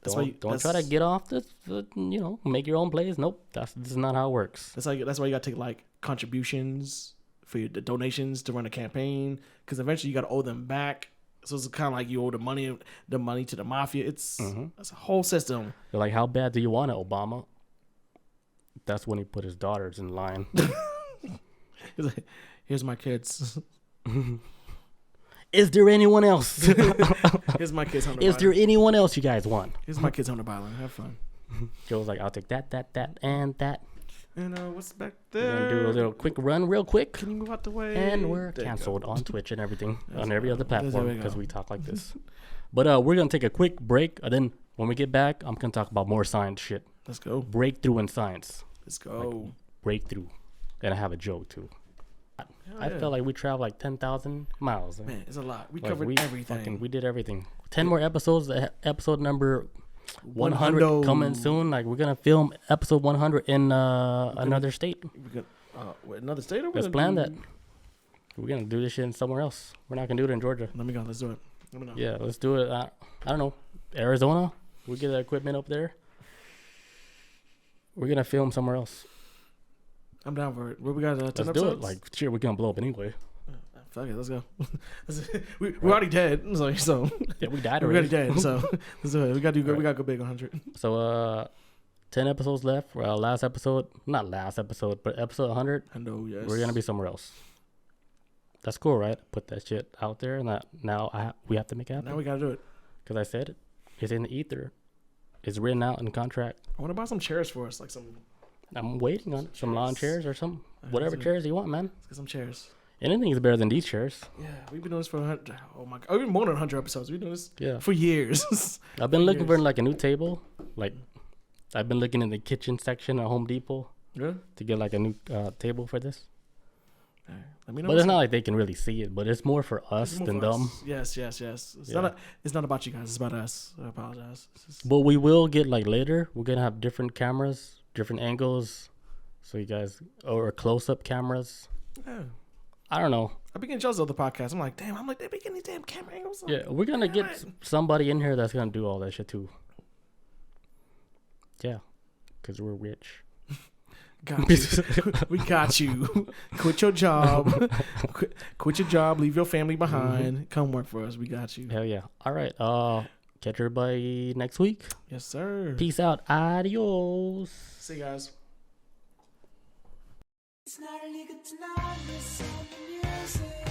Don't try to get off this. Make your own plays. Nope, this is not how it works. That's why you got to take like contributions for the donations to run a campaign, because eventually you got to owe them back. So it's kind of like you owe the money to the mafia. It's a whole system. They're like, how bad do you want it, Obama? That's when he put his daughters in line. He's like, here's my kids. Is there anyone else? Here's my kids. Is there anyone else you guys want? Here's my kids on the island. Have fun. Joe's like, I'll take that, and that. And what's back there? We're gonna do a little quick run, real quick. Can you move out the way? And we're canceled on Twitch and everything, on every other platform, because we talk like this. But we're gonna take a quick break, and then when we get back, I'm gonna talk about more science shit. Let's go. Breakthrough in science. Let's go. Breakthrough. And I have a joke too. I felt like we traveled like 10,000 miles. Man, it's a lot. We covered everything. We did everything. 10 more episodes. Episode number 100 coming soon. Like, we're gonna film episode 100 in another state. Another state? Let's plan that. We're gonna do this shit somewhere else. We're not gonna do it in Georgia. Let me go. Let's do it. Let me know. Yeah, let's do it. I don't know. Arizona. We get the equipment up there. We're gonna film somewhere else. I'm down for it. What we got? 10 let's episodes? do it. Like, shit, we're gonna blow up anyway. Fuck it, let's go. We're already dead, so yeah, we died already. We're already dead, so let's do it. We gotta go big on 100. So 10 episodes left. Last episode, not last episode, but episode 100. I know, yes. We're gonna be somewhere else. That's cool, right? Put that shit out there, and we have to make it happen. Now we gotta do it. Because I said it. It's in the ether. It's written out in the contract. I want to buy some chairs for us, like some. I'm waiting on it. Some lawn chairs or some whatever chairs you want, man. Let's get some chairs. Anything is better than these chairs. Yeah, we've been doing this for 100. Oh my god, even more than 100 episodes. We've been doing this for years. I've been looking for like a new table. Like, I've been looking in the kitchen section at Home Depot. Yeah. To get like a new table for this. Let me know. But it's not like they can really see it. But it's more for us than them. Yes. It's not about you guys. It's about us. I apologize. But we will get like later. We're gonna have different cameras, different angles, so you guys or close-up cameras. Yeah. I don't know. I've been getting jealous of the podcast. I'm like, damn. They be getting these damn camera angles. Yeah, we're gonna get somebody in here that's gonna do all that shit too. Yeah, because we're rich. Got you. We got you. Quit your job. Quit your job. Leave your family behind. Come work for us. We got you. Hell yeah. All right. Catch everybody next week. Yes, sir. Peace out. Adios. See you guys. It's not illegal to know this on the music.